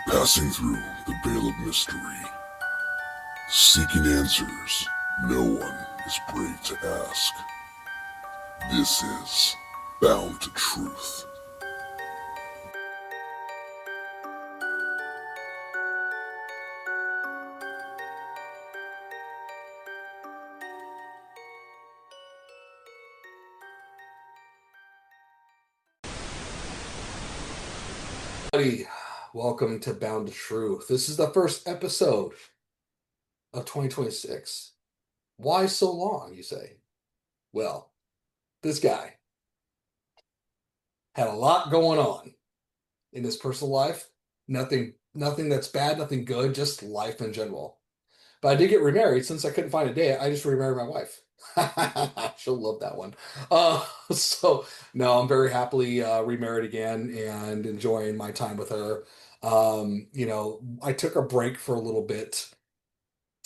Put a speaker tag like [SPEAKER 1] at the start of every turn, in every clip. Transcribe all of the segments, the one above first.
[SPEAKER 1] Passing through the veil of mystery, seeking answers no one is brave to ask. This is Bound to Truth.
[SPEAKER 2] Welcome to Bound to Truth. This is the first episode of 2026. Why so long, you say? Well, this guy had a lot going on in his personal life. Nothing that's bad, nothing good, just life in general. But I did get remarried. Since I couldn't find a date, I just remarried my wife. She'll love that one. So no, I'm very happily remarried again and enjoying my time with her. I took a break for a little bit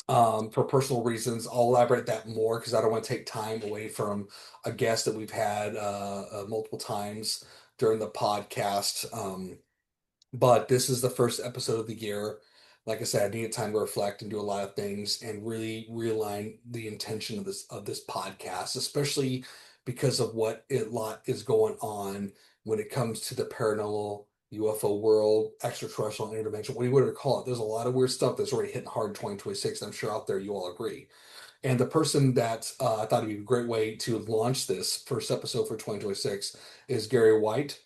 [SPEAKER 2] for personal reasons. I'll elaborate that more because I don't want to take time away from a guest that we've had multiple times during the podcast. But this is the first episode of the year. Like I said, I needed time to reflect and do a lot of things and really realign the intention of this podcast, especially because of what a lot is going on when it comes to the paranormal UFO world, extraterrestrial interdimensional, what do you want to call it? There's a lot of weird stuff that's already hitting hard in 2026. I'm sure out there you all agree. And the person that I thought would be a great way to launch this first episode for 2026 is Gary White,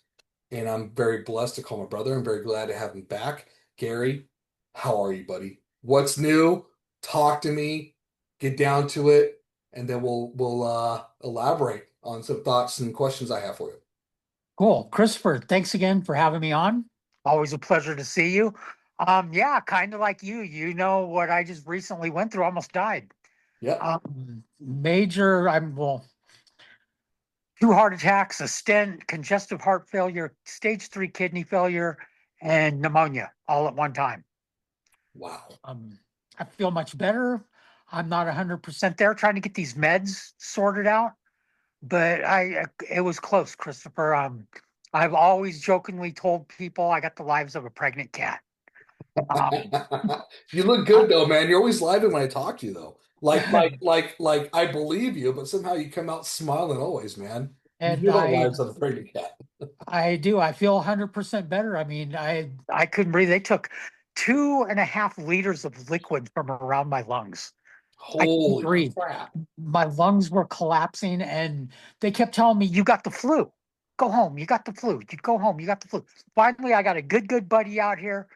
[SPEAKER 2] and I'm very blessed to call my brother. I'm very glad to have him back. Gary, how are you, buddy? What's new? Talk to me. Get down to it, and then we'll elaborate on some thoughts and questions I have for you.
[SPEAKER 3] Cool. Christopher, thanks again for having me on. Always a pleasure to see you. Yeah, kind of like you. You know what I just recently went through, almost died.
[SPEAKER 2] Yep.
[SPEAKER 3] Well, 2 heart attacks, a stent, congestive heart failure, stage 3 kidney failure, and pneumonia all at one time.
[SPEAKER 2] Wow.
[SPEAKER 3] I feel much better. I'm not 100% there trying to get these meds sorted out, but it was close, Christopher. I've always jokingly told people I got the lives of a pregnant cat.
[SPEAKER 2] You look good though, man. You're always lively when I talk to you though. Like I believe you, but somehow you come out smiling always, man. You
[SPEAKER 3] and
[SPEAKER 2] do have lives of a pregnant cat.
[SPEAKER 3] I do. I feel 100% better. I mean, I couldn't breathe. They took 2.5 liters of liquid from around my lungs. I couldn't
[SPEAKER 2] Holy
[SPEAKER 3] breathe.
[SPEAKER 2] crap.
[SPEAKER 3] My lungs were collapsing, and they kept telling me, "You got the flu. Go home. You got the flu. You go home. You got the flu." Finally, I got a good buddy out here.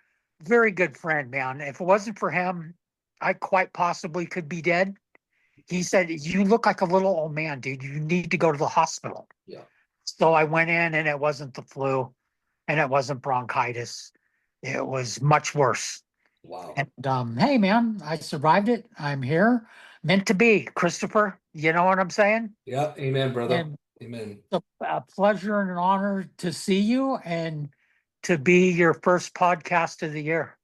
[SPEAKER 3] Very good friend, man. If it wasn't for him, I quite possibly could be dead. He said, "You look like a little old man, dude. You need to go to the hospital."
[SPEAKER 2] Yeah.
[SPEAKER 3] So I went in, and it wasn't the flu, and it wasn't bronchitis. It was much worse.
[SPEAKER 2] Wow.
[SPEAKER 3] And hey, man, I survived it. I'm here. Meant to be, Christopher. You know what I'm saying?
[SPEAKER 2] Yeah. Amen, brother.
[SPEAKER 3] And
[SPEAKER 2] Amen.
[SPEAKER 3] it's a pleasure and an honor to see you and to be your first podcast of the year.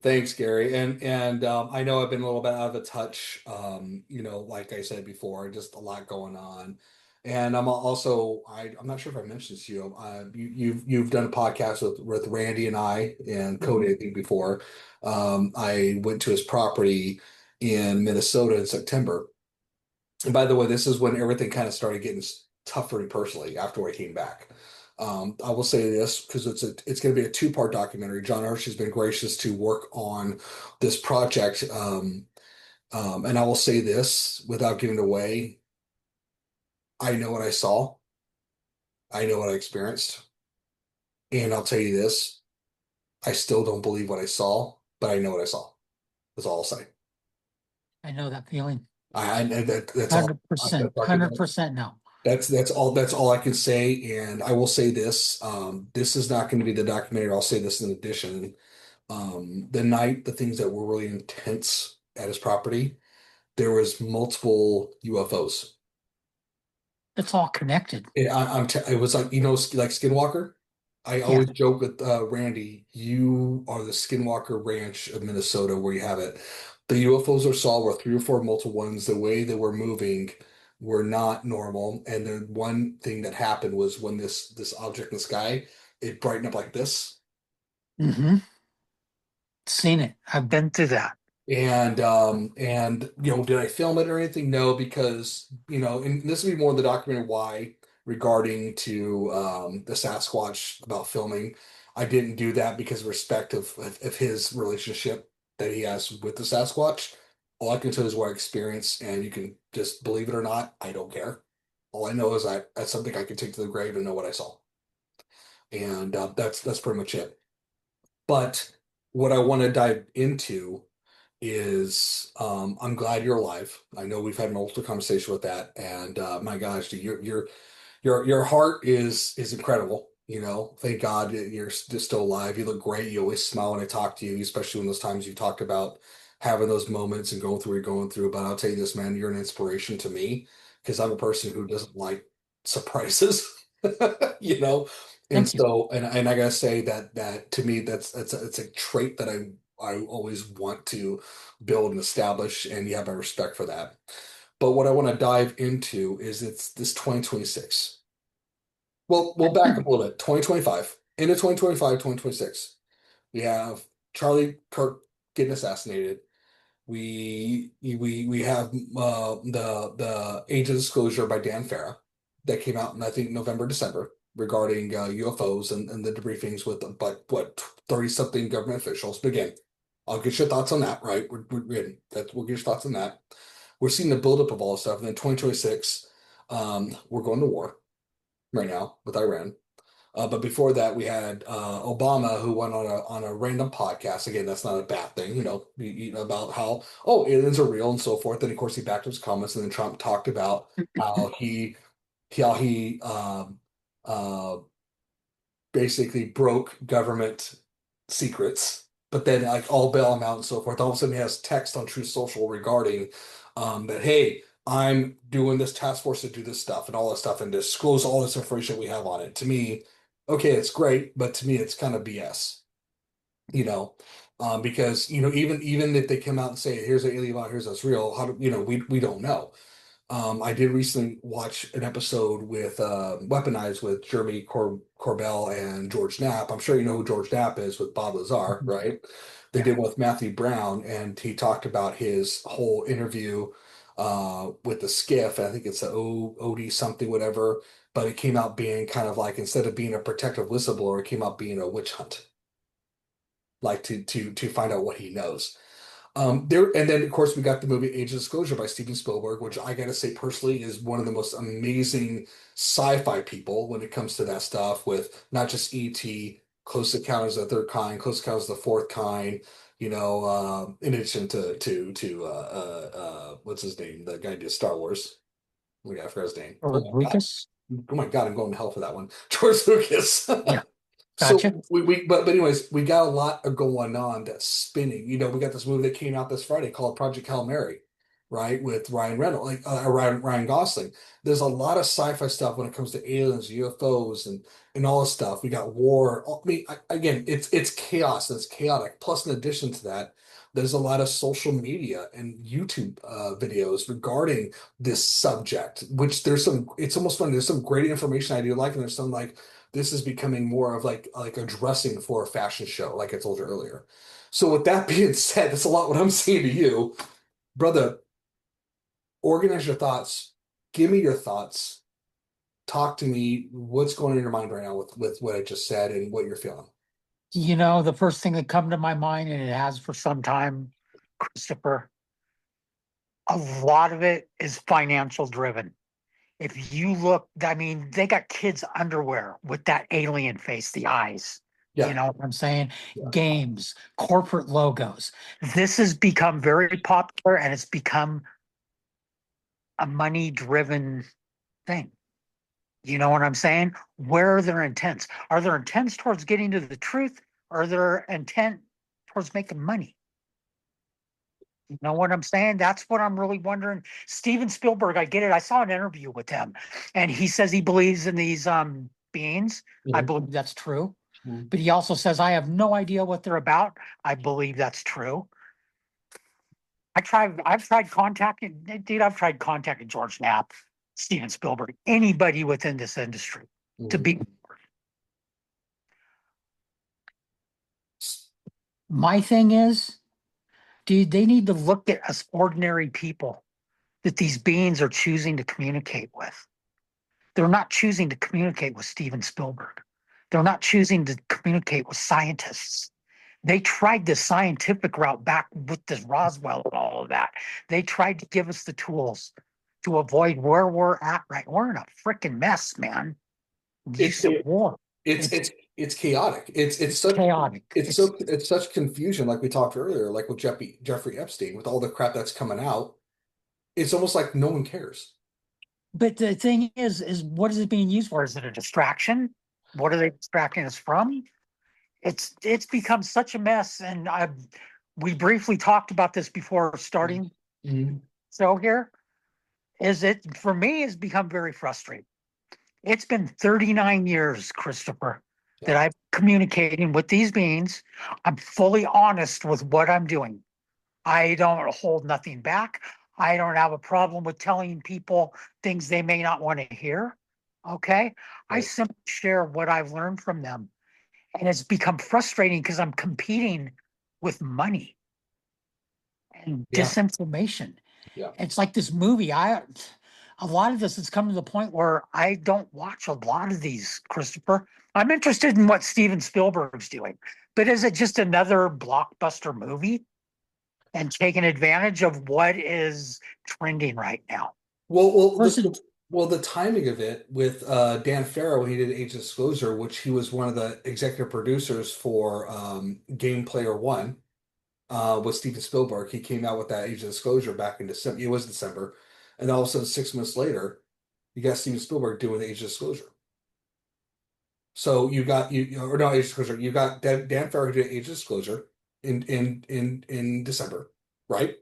[SPEAKER 2] Thanks, Gary. And I know I've been a little bit out of touch. Like I said before, just a lot going on. And I'm not sure if I mentioned this to you. You've done a podcast with Randy and I and Cody, I think before. I went to his property in Minnesota in September. And by the way, this is when everything kind of started getting tough for me personally after I came back. I will say this because it's going to be a two-part documentary. John Arch has been gracious to work on this project, and I will say this without giving it away. I know what I saw. I know what I experienced, and I'll tell you this: I still don't believe what I saw, but I know what I saw. That's all I'll say.
[SPEAKER 3] I know that feeling.
[SPEAKER 2] That's all.
[SPEAKER 3] 100%. 100% now.
[SPEAKER 2] That's all I can say. And I will say this. This is not going to be the documentary. I'll say this in addition. The night, the things that were really intense at his property, there was multiple UFOs.
[SPEAKER 3] It's all connected.
[SPEAKER 2] It was like, like Skinwalker. I
[SPEAKER 3] Yeah.
[SPEAKER 2] always joke with Randy, you are the Skinwalker Ranch of Minnesota where you have it. The UFOs I saw were three or four multiple ones. The way they were moving were not normal. And then one thing that happened was when this object in the sky, it brightened up like this.
[SPEAKER 3] Hmm. Seen it. I've been through that.
[SPEAKER 2] And did I film it or anything? No, because and this would be more of the documentary why regarding to the Sasquatch about filming. I didn't do that because of respect of his relationship that he has with the Sasquatch. All I can tell you is what I experienced, and you can just believe it or not, I don't care. All I know is that's something I can take to the grave and know what I saw, and that's pretty much it. But what I want to dive into is I'm glad you're alive. I know we've had multiple conversation with that, and my gosh, dude, your heart is incredible. Thank God that you're still alive. You look great. You always smile when I talk to you, especially when those times you talked about having those moments and going through what you're going through. But I'll tell you this, man, you're an inspiration to me because I'm a person who doesn't like surprises, you know. And
[SPEAKER 3] Thank you.
[SPEAKER 2] so, and I gotta say that to me, it's a trait that I always want to build and establish, and you have my respect for that. But what I want to dive into is it's this 2026. Well, we'll back up a little bit. 2025. Into 2025, 2026. We have Charlie Kirk getting assassinated. We have the Age of Disclosure by Dan Farah that came out in I think November, December regarding UFOs and the debriefings with but what 30 something government officials. But again, I'll get your thoughts on that, right? We'll get your thoughts on that. We're seeing the buildup of all this stuff. And then 2026, we're going to war right now with Iran. But before that, we had Obama, who went on a random podcast. Again, that's not a bad thing, about how aliens are real and so forth. And of course, he backed up his comments. And then Trump talked about how he uh, basically broke government secrets, but then like all bail him out and so forth. All of a sudden, he has text on Truth Social regarding that, hey, I'm doing this task force to do this stuff and all this stuff and disclose all this information we have on it. To me, okay, it's great, but to me, it's kind of BS, you know. Because even if they come out and say here's an alien, here's us real, how do we don't know. I did recently watch an episode with Weaponized with Jeremy Corbell and George Knapp. I'm sure you know who George Knapp is with Bob Lazar, right? They
[SPEAKER 3] Yeah.
[SPEAKER 2] did one with Matthew Brown, and he talked about his whole interview with the skiff. I think it's the OD something, whatever. But it came out being kind of like instead of being a protective whistleblower, it came out being a witch hunt, like to find out what he knows. And then of course we got the movie Age of Disclosure by Steven Spielberg, which I gotta say personally is one of the most amazing sci-fi people when it comes to that stuff, with not just E.T., Close Encounters of the Third Kind, Close Encounters of the Fourth Kind, in addition to what's his name, the guy who did Star Wars. Oh my God, I forgot his name.
[SPEAKER 3] Or
[SPEAKER 2] Oh my God.
[SPEAKER 3] Lucas.
[SPEAKER 2] Oh my God, I'm going to hell for that one. George Lucas.
[SPEAKER 3] Yeah.
[SPEAKER 2] So
[SPEAKER 3] Gotcha.
[SPEAKER 2] but anyways, we got a lot of going on that's spinning. We got this movie that came out this Friday called Project Hail Mary, right? With Ryan Reynolds, like Ryan Gosling. There's a lot of sci-fi stuff when it comes to aliens, UFOs, and all this stuff. We got war. I mean, again, it's chaos. It's chaotic. Plus, in addition to that, there's a lot of social media and YouTube videos regarding this subject, which it's almost funny. There's some great information I do like, and there's some like this is becoming more of like a dressing for a fashion show, like I told you earlier. So with that being said, that's a lot what I'm saying to you, brother. Organize your thoughts. Give me your thoughts. Talk to me. What's going on in your mind right now with what I just said and what you're feeling?
[SPEAKER 3] The first thing that come to my mind, and it has for some time, Christopher, a lot of it is financial driven. If you look, I mean, they got kids' underwear with that alien face, the eyes. You
[SPEAKER 2] Yeah,
[SPEAKER 3] know what I'm saying?
[SPEAKER 2] yeah,
[SPEAKER 3] Games, corporate logos. This has become very popular and it's become a money driven thing. You know what I'm saying? Where are their intents? Are their intents towards getting to the truth? Or are their intent towards making money? You know what I'm saying? That's what I'm really wondering. Steven Spielberg, I get it. I saw an interview with him, and he says he believes in these beings. I
[SPEAKER 2] mhm,
[SPEAKER 3] believe that's true.
[SPEAKER 2] mhm.
[SPEAKER 3] But he also says, I have no idea what they're about. I believe that's true. I've tried contacting, dude, I've tried contacting George Knapp, Steven Spielberg, anybody within this industry to
[SPEAKER 2] Mhm.
[SPEAKER 3] be My thing is, dude, they need to look at us ordinary people that these beings are choosing to communicate with. They're not choosing to communicate with Steven Spielberg. They're not choosing to communicate with scientists. They tried the scientific route back with this Roswell and all of that. They tried to give us the tools to avoid where we're at right. We're in a freaking mess, man.
[SPEAKER 2] It's
[SPEAKER 3] Use of war.
[SPEAKER 2] it's
[SPEAKER 3] It's
[SPEAKER 2] it's it's chaotic. It's such
[SPEAKER 3] chaotic.
[SPEAKER 2] it's such confusion, like we talked earlier, like with Jeffrey Epstein, with all the crap that's coming out. It's almost like no one cares.
[SPEAKER 3] But the thing is what is it being used for? Is it a distraction? What are they distracting us from? It's become such a mess, and we briefly talked about this before starting
[SPEAKER 2] Mhm.
[SPEAKER 3] show here. Is it for me has become very frustrating. It's been 39 years, Christopher,
[SPEAKER 2] Yeah.
[SPEAKER 3] that I'm communicating with these beings. I'm fully honest with what I'm doing. I don't hold nothing back. I don't have a problem with telling people things they may not want to hear. Okay. I
[SPEAKER 2] Right.
[SPEAKER 3] simply share what I've learned from them. And it's become frustrating because I'm competing with money and
[SPEAKER 2] Yeah.
[SPEAKER 3] disinformation.
[SPEAKER 2] Yeah.
[SPEAKER 3] It's like this movie. A lot of this has come to the point where I don't watch a lot of these, Christopher. I'm interested in what Steven Spielberg's doing, but is it just another blockbuster movie and taking advantage of what is trending right now?
[SPEAKER 2] Well, well,
[SPEAKER 3] Versus,
[SPEAKER 2] the timing of it with Dan Farrow when he did Age of Disclosure, which he was one of the executive producers for Game Player One, with Steven Spielberg. He came out with that Age of Disclosure back in December. It was December, and all of a sudden, 6 months later, you got Steven Spielberg doing the Age of Disclosure. So you got or no Age of Disclosure. You got Dan Farrow who did Age of Disclosure in December, right?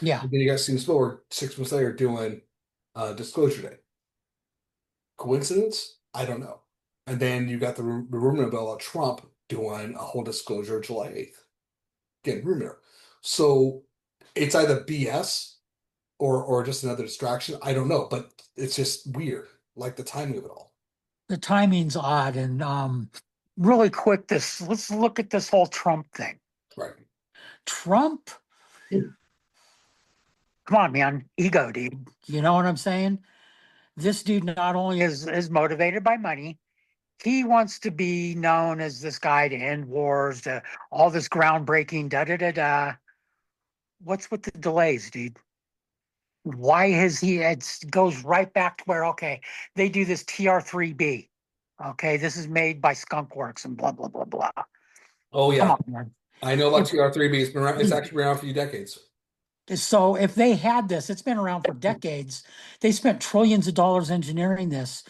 [SPEAKER 3] yeah,
[SPEAKER 2] And then you got Steven Spielberg 6 months later doing Disclosure Day. Coincidence? I don't know. And then you got the rumor about Trump doing a whole disclosure July 8th. Again, rumor. So it's either BS or just another distraction. I don't know, but it's just weird, like the timing of it all.
[SPEAKER 3] the timing's odd. And really quick, let's look at this whole Trump thing.
[SPEAKER 2] Right.
[SPEAKER 3] Trump, come on, man, ego, dude. You know what I'm saying? This dude not only is motivated by money, he wants to be known as this guy to end wars, to all this groundbreaking, da da da da. What's with the delays, dude? Why has he? It goes right back to where okay, they do this TR3B. Okay, this is made by Skunkworks and blah blah blah blah.
[SPEAKER 2] Oh
[SPEAKER 3] Come
[SPEAKER 2] yeah,
[SPEAKER 3] on, man.
[SPEAKER 2] I know about
[SPEAKER 3] If
[SPEAKER 2] TR3B. It's been around. It's actually been around for a few decades.
[SPEAKER 3] so, if they had this, it's been around for decades. They spent trillions of dollars engineering this.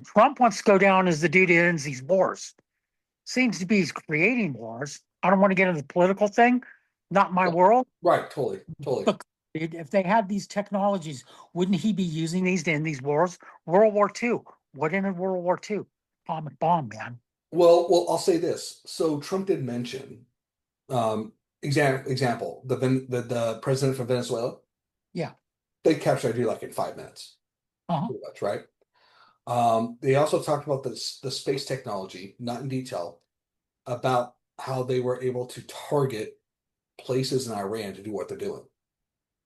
[SPEAKER 3] Trump wants to go down as the dude who ends these wars. Seems to be he's creating wars. I don't want to get into the political thing, not my
[SPEAKER 2] Yeah.
[SPEAKER 3] world.
[SPEAKER 2] Right. Totally. Totally.
[SPEAKER 3] But if they had these technologies, wouldn't he be using these to end these wars? World War II. What ended World War II? Atomic bomb, man.
[SPEAKER 2] Well, I'll say this. So Trump did mention, example, the president from Venezuela.
[SPEAKER 3] Yeah.
[SPEAKER 2] They captured that dude like in 5 minutes,
[SPEAKER 3] Uh-huh.
[SPEAKER 2] pretty much, right? They also talked about the space technology, not in detail, about how they were able to target places in Iran to do what they're doing.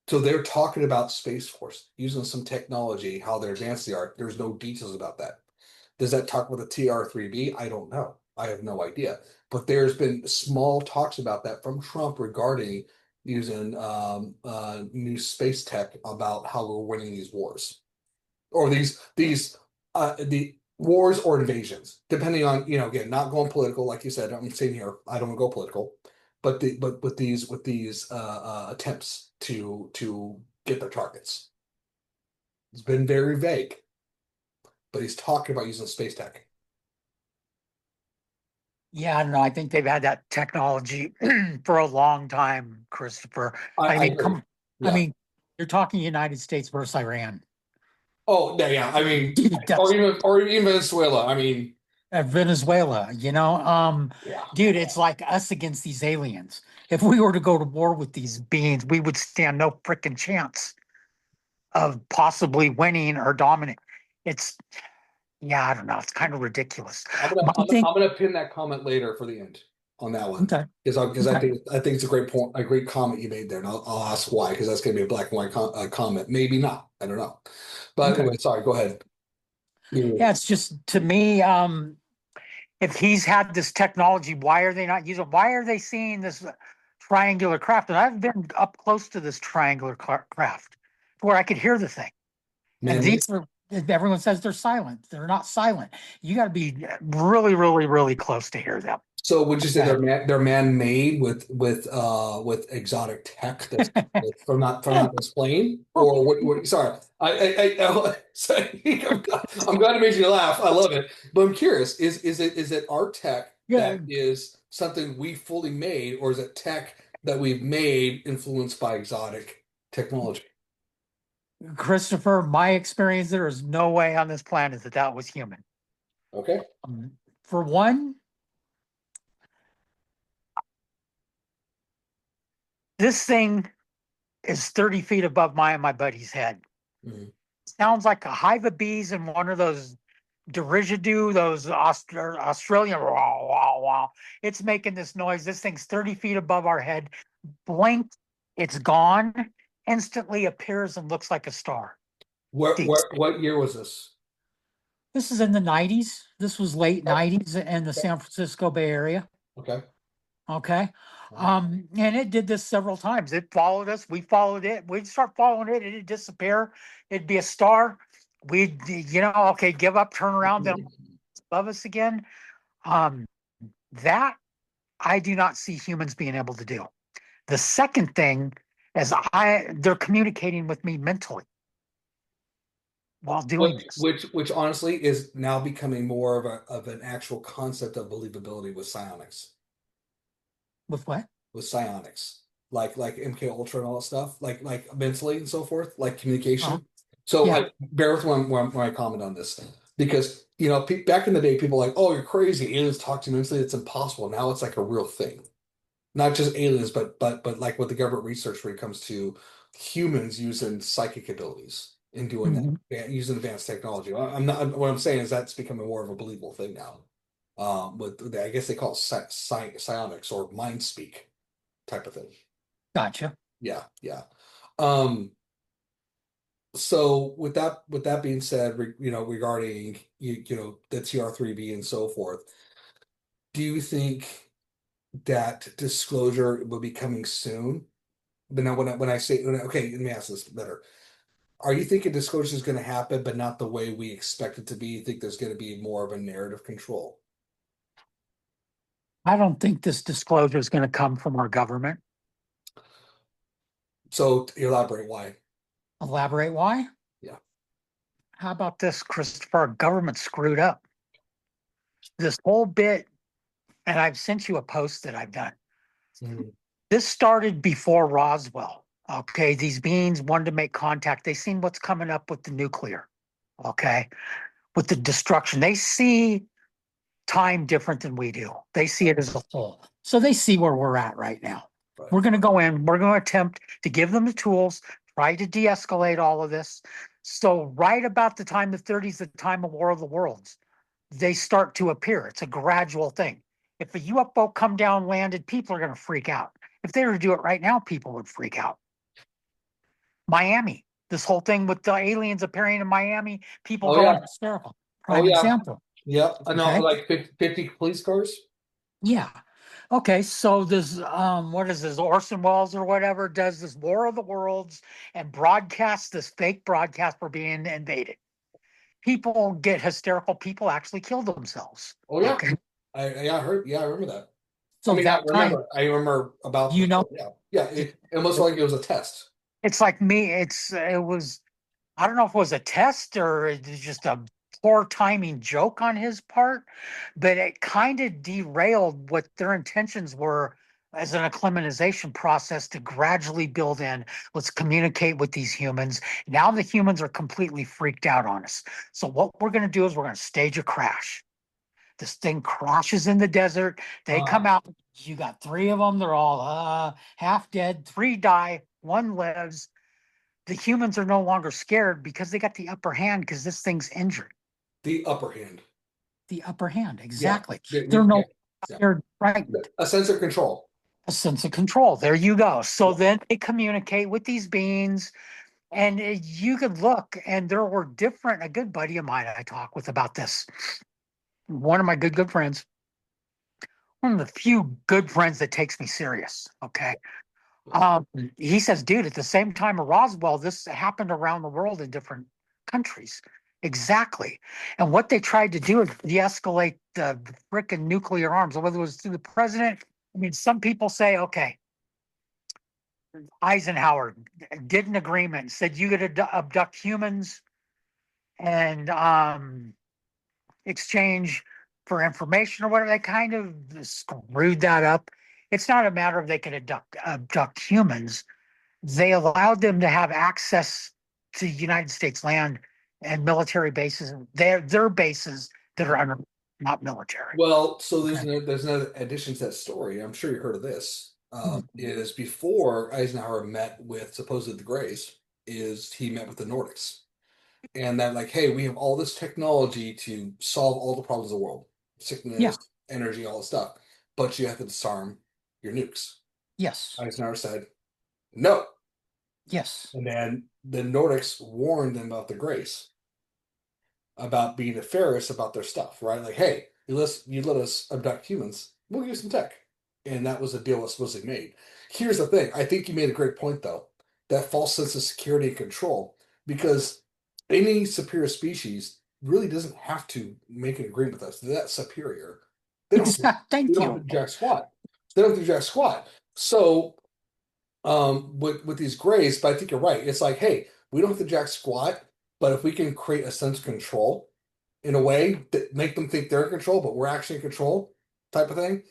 [SPEAKER 2] So they're talking about Space Force using some technology, how they're advanced they are. There's no details about that. Does that talk about the TR3B? I don't know. I have no idea. But there's been small talks about that from Trump regarding using new space tech about how we're winning these wars or the wars or invasions, depending on again not going political, like you said. I'm saying here I don't want to go political, but with these attempts to get their targets. It's been very vague, but he's talking about using space tech.
[SPEAKER 3] Yeah, I don't know. I think they've had that technology for a long time, Christopher. I
[SPEAKER 2] I
[SPEAKER 3] mean,
[SPEAKER 2] agree.
[SPEAKER 3] I
[SPEAKER 2] Yeah.
[SPEAKER 3] mean, you're talking United States versus Iran.
[SPEAKER 2] Oh, yeah, yeah. I mean,
[SPEAKER 3] Dude,
[SPEAKER 2] or
[SPEAKER 3] that's
[SPEAKER 2] even Venezuela. I mean,
[SPEAKER 3] Venezuela, you know?
[SPEAKER 2] yeah.
[SPEAKER 3] Dude, it's like us against these aliens. If we were to go to war with these beings, we would stand no freaking chance of possibly winning or dominating. It's, yeah, I don't know. It's kind of ridiculous.
[SPEAKER 2] I'm gonna
[SPEAKER 3] My
[SPEAKER 2] I'm,
[SPEAKER 3] thing,
[SPEAKER 2] I'm gonna pin that comment later for the end. on that one.
[SPEAKER 3] Okay.
[SPEAKER 2] Because
[SPEAKER 3] Okay.
[SPEAKER 2] I think it's a great point, a great comment you made there, and I'll ask why, because that's going to be a black and white comment. Maybe not. I don't know. But
[SPEAKER 3] Okay.
[SPEAKER 2] anyway, sorry. Go ahead.
[SPEAKER 3] Yeah, it's just to me, if he's had this technology, why are they not using? Why are they seeing this triangular craft? And I've been up close to this triangular craft where I could hear the thing. And
[SPEAKER 2] Man,
[SPEAKER 3] these are, everyone says they're silent. They're not silent. You got to be really, really, really close to hear them.
[SPEAKER 2] so would you say
[SPEAKER 3] Okay.
[SPEAKER 2] they're man-made with exotic tech that's from not this plane, or what? Sorry, sorry, I'm glad it made you laugh. I love it, but I'm curious: is it our tech
[SPEAKER 3] Yeah,
[SPEAKER 2] that is something we fully made, or is it tech that we've made influenced by exotic technology?
[SPEAKER 3] Christopher, my experience, there is no way on this planet that that was human.
[SPEAKER 2] Okay.
[SPEAKER 3] For one, this thing is 30 feet above my buddy's head.
[SPEAKER 2] Mhm.
[SPEAKER 3] Sounds like a hive of bees in one of those didgeridoo, those Australian wow, wow, wow. It's making this noise. This thing's 30 feet above our head. Blink, it's gone. Instantly appears and looks like a star.
[SPEAKER 2] What year was this?
[SPEAKER 3] This is in the 90s. This was late
[SPEAKER 2] Oh,
[SPEAKER 3] 90s in the
[SPEAKER 2] okay.
[SPEAKER 3] San Francisco Bay Area.
[SPEAKER 2] Okay.
[SPEAKER 3] Okay. And it did this several times. It followed us. We followed it. We'd start following it. It'd disappear. It'd be a star. We'd, okay, give up, turn around, then above us again. Um, that I do not see humans being able to do. The second thing is they're communicating with me mentally while doing this.
[SPEAKER 2] Which honestly is now becoming more of an actual concept of believability with psionics.
[SPEAKER 3] With what?
[SPEAKER 2] With psionics, like MK Ultra and all that stuff, like mentally and so forth, like communication. So
[SPEAKER 3] Yeah.
[SPEAKER 2] bear with when I comment on this, because back in the day, people were like, oh, you're crazy, aliens talk to you mentally. It's impossible. Now it's like a real thing. Not just aliens, but like with the government research when it comes to humans using psychic abilities and doing that,
[SPEAKER 3] Mhm.
[SPEAKER 2] using advanced technology. I'm not. What I'm saying is that's becoming more of a believable thing now. With I guess they call it psionics or mind speak type of thing.
[SPEAKER 3] Gotcha.
[SPEAKER 2] Yeah, yeah. Um, so with that being said, regarding the TR3B and so forth, do you think that disclosure will be coming soon? But now when I say okay, let me ask this better. Are you thinking disclosure is going to happen, but not the way we expect it to be? You think there's going to be more of a narrative control?
[SPEAKER 3] I don't think this disclosure is going to come from our government.
[SPEAKER 2] So elaborate why?
[SPEAKER 3] Elaborate why?
[SPEAKER 2] Yeah.
[SPEAKER 3] How about this, Christopher? Our government screwed up. This whole bit, and I've sent you a post that I've done.
[SPEAKER 2] Mhm.
[SPEAKER 3] This started before Roswell. Okay, these beings wanted to make contact. They seen what's coming up with the nuclear. Okay, with the destruction. They see time different than we do. They see it as a whole. So they see where we're at right now.
[SPEAKER 2] Right.
[SPEAKER 3] We're going to go in, we're going to attempt to give them the tools, try to de escalate all of this. So, right about the time the 30s, the time of War of the Worlds, they start to appear. It's a gradual thing. If a UFO come down, landed, people are going to freak out. If they were to do it right now, people would freak out. Miami, this whole thing with the aliens appearing in Miami, people
[SPEAKER 2] Oh
[SPEAKER 3] going
[SPEAKER 2] yeah.
[SPEAKER 3] hysterical.
[SPEAKER 2] Oh
[SPEAKER 3] Prime
[SPEAKER 2] yeah.
[SPEAKER 3] example.
[SPEAKER 2] Yeah. I know,
[SPEAKER 3] Okay.
[SPEAKER 2] like 50 police cars.
[SPEAKER 3] Yeah. Okay, so this what is this, Orson Welles or whatever does this War of the Worlds and broadcasts this fake broadcast for being invaded. People get hysterical, people actually kill themselves.
[SPEAKER 2] Oh yeah.
[SPEAKER 3] Okay.
[SPEAKER 2] I heard. Yeah, I remember that. I
[SPEAKER 3] So
[SPEAKER 2] mean,
[SPEAKER 3] that time,
[SPEAKER 2] I remember about
[SPEAKER 3] you know,
[SPEAKER 2] yeah, yeah. It almost like it was a test.
[SPEAKER 3] it's like me, it was, I don't know if it was a test or it was just a poor timing joke on his part, but it kind of derailed what their intentions were as an acclimatization process to gradually build in. Let's communicate with these humans. Now the humans are completely freaked out on us. So what we're going to do is we're going to stage a crash. This thing crashes in the desert. They come
[SPEAKER 2] Ah,
[SPEAKER 3] out. You got three of them. They're all half dead. Three die. One lives. The humans are no longer scared because they got the upper hand because this thing's injured.
[SPEAKER 2] the upper hand.
[SPEAKER 3] The upper hand,
[SPEAKER 2] Yeah.
[SPEAKER 3] exactly.
[SPEAKER 2] Yeah,
[SPEAKER 3] They're
[SPEAKER 2] yeah.
[SPEAKER 3] no
[SPEAKER 2] Yeah.
[SPEAKER 3] You're right.
[SPEAKER 2] A sense of control.
[SPEAKER 3] A sense of control. There you go. So then they communicate with these beings, and you could look, and there were different. A good buddy of mine I talk with about this. One of my good friends. One of the few good friends that takes me serious. Okay. Um, he says, dude, at the same time of Roswell, this happened around the world in different countries. Exactly. And what they tried to do is de-escalate the frickin' nuclear arms, whether it was through the president. I mean, some people say, okay, Eisenhower did an agreement, said you could abduct humans and exchange for information or whatever. They kind of screwed that up. It's not a matter of they could abduct humans. They allowed them to have access to United States land and military bases, their bases that are under, not military.
[SPEAKER 2] Well, so there's
[SPEAKER 3] Okay.
[SPEAKER 2] there's another addition to that story. I'm sure you heard of this.
[SPEAKER 3] Mhm.
[SPEAKER 2] Is before Eisenhower met with supposedly the Greys, is he met with the Nordics, and that like, hey, we have all this technology to solve all the problems of the world,
[SPEAKER 3] Yeah.
[SPEAKER 2] sickness, energy, all this stuff, but you have to disarm your nukes.
[SPEAKER 3] Yes.
[SPEAKER 2] Eisenhower said no,
[SPEAKER 3] Yes.
[SPEAKER 2] and then the Nordics warned them about the Greys, about being nefarious about their stuff, right? Like, hey, you let us abduct humans, we'll give you some tech. And that was a deal that was supposedly made. Here's the thing. I think you made a great point, though. That false sense of security and control, because any superior species really doesn't have to make an agreement with us. They're that superior. They don't have to, they
[SPEAKER 3] Thank
[SPEAKER 2] don't have
[SPEAKER 3] you.
[SPEAKER 2] to jack squat. They don't have to jack squat. So with these grays, but I think you're right. It's like, hey, we don't have to jack squat, but if we can create a sense of control in a way that make them think they're in control, but we're actually in control, type of thing.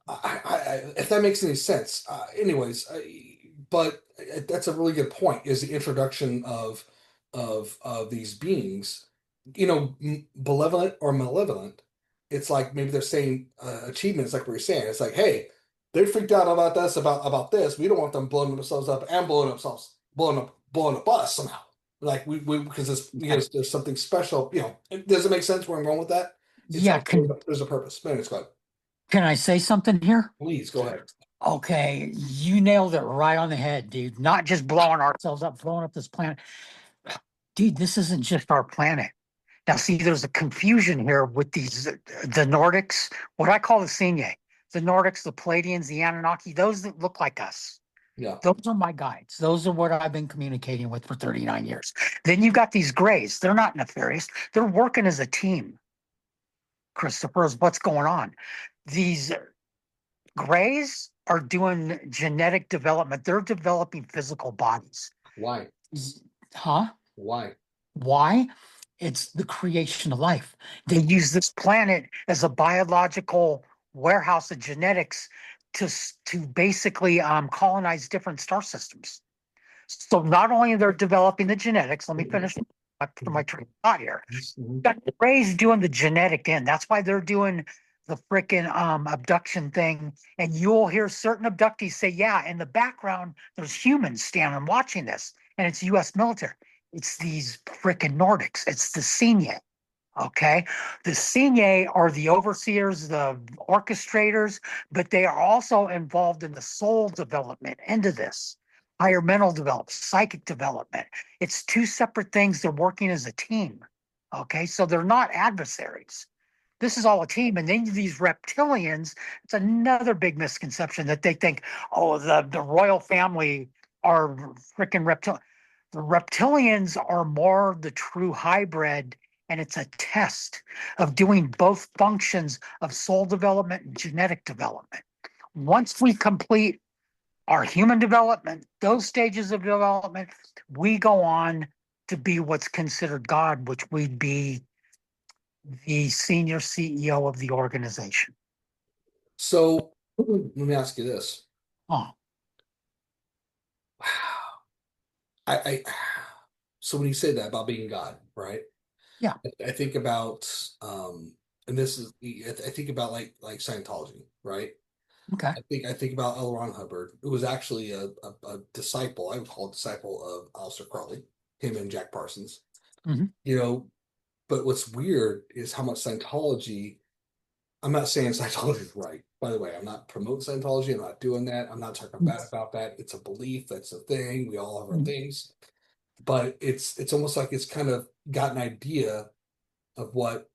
[SPEAKER 2] If that makes any sense. Anyways, but that's a really good point. Is the introduction of these beings, benevolent or malevolent? It's like maybe they're saying achievements, like we were saying. It's like, hey, they freaked out about us about this. We don't want them blowing themselves up and blowing up us somehow. Like we because it's there's something special. Does it make sense where I'm going with that? It's
[SPEAKER 3] Yeah.
[SPEAKER 2] like there's a purpose. Man, it's good.
[SPEAKER 3] Can I say something here?
[SPEAKER 2] Please go ahead.
[SPEAKER 3] Okay, you nailed it right on the head, dude. Not just blowing ourselves up, blowing up this planet. Dude, this isn't just our planet. Now, see, there's a confusion here with the Nordics, what I call the Sinye, the Nordics, the Pleiadians, the Anunnaki, those that look like us.
[SPEAKER 2] Yeah.
[SPEAKER 3] Those are my guides. Those are what I've been communicating with for 39 years. Then you've got these grays. They're not nefarious. They're working as a team. Christopher, is what's going on. These grays are doing genetic development. They're developing physical bodies.
[SPEAKER 2] Why?
[SPEAKER 3] Huh?
[SPEAKER 2] Why?
[SPEAKER 3] Why? It's the creation of life. They use this planet as a biological warehouse of genetics to basically colonize different star systems. So not only they're developing the genetics, let me finish my train of thought here.
[SPEAKER 2] Mhm.
[SPEAKER 3] Got the Rays doing the genetic end. That's why they're doing the freaking abduction thing. And you'll hear certain abductees say, yeah, in the background, there's humans standing watching this, and it's US military. It's these freaking Nordics. It's the Sinye. Okay. The Sinye are the overseers, the orchestrators, but they are also involved in the soul development into this, higher mental development, psychic development. It's two separate things. They're working as a team. Okay. So they're not adversaries. This is all a team. And then these reptilians, it's another big misconception that they think, oh, the royal family are freaking reptilian. The reptilians are more the true hybrid, and it's a test of doing both functions of soul development and genetic development. Once we complete our human development, those stages of development, we go on to be what's considered God, which we'd be the senior CEO of the organization.
[SPEAKER 2] So let me ask you this.
[SPEAKER 3] Oh,
[SPEAKER 2] I so when you say that about being God, right?
[SPEAKER 3] yeah.
[SPEAKER 2] I think about and this is I think about like Scientology, right?
[SPEAKER 3] Okay.
[SPEAKER 2] I think about L. Ron Hubbard, who was actually a disciple, I would call a disciple of Aleister Crowley, him and Jack Parsons.
[SPEAKER 3] Hmm.
[SPEAKER 2] You know, but what's weird is how much Scientology I'm not saying Scientology is right. By the way, I'm not promoting Scientology. I'm not doing that. I'm not talking bad about that. It's a belief. That's a thing. We all have our
[SPEAKER 3] Mhm.
[SPEAKER 2] things. But it's almost like it's kind of got an idea of what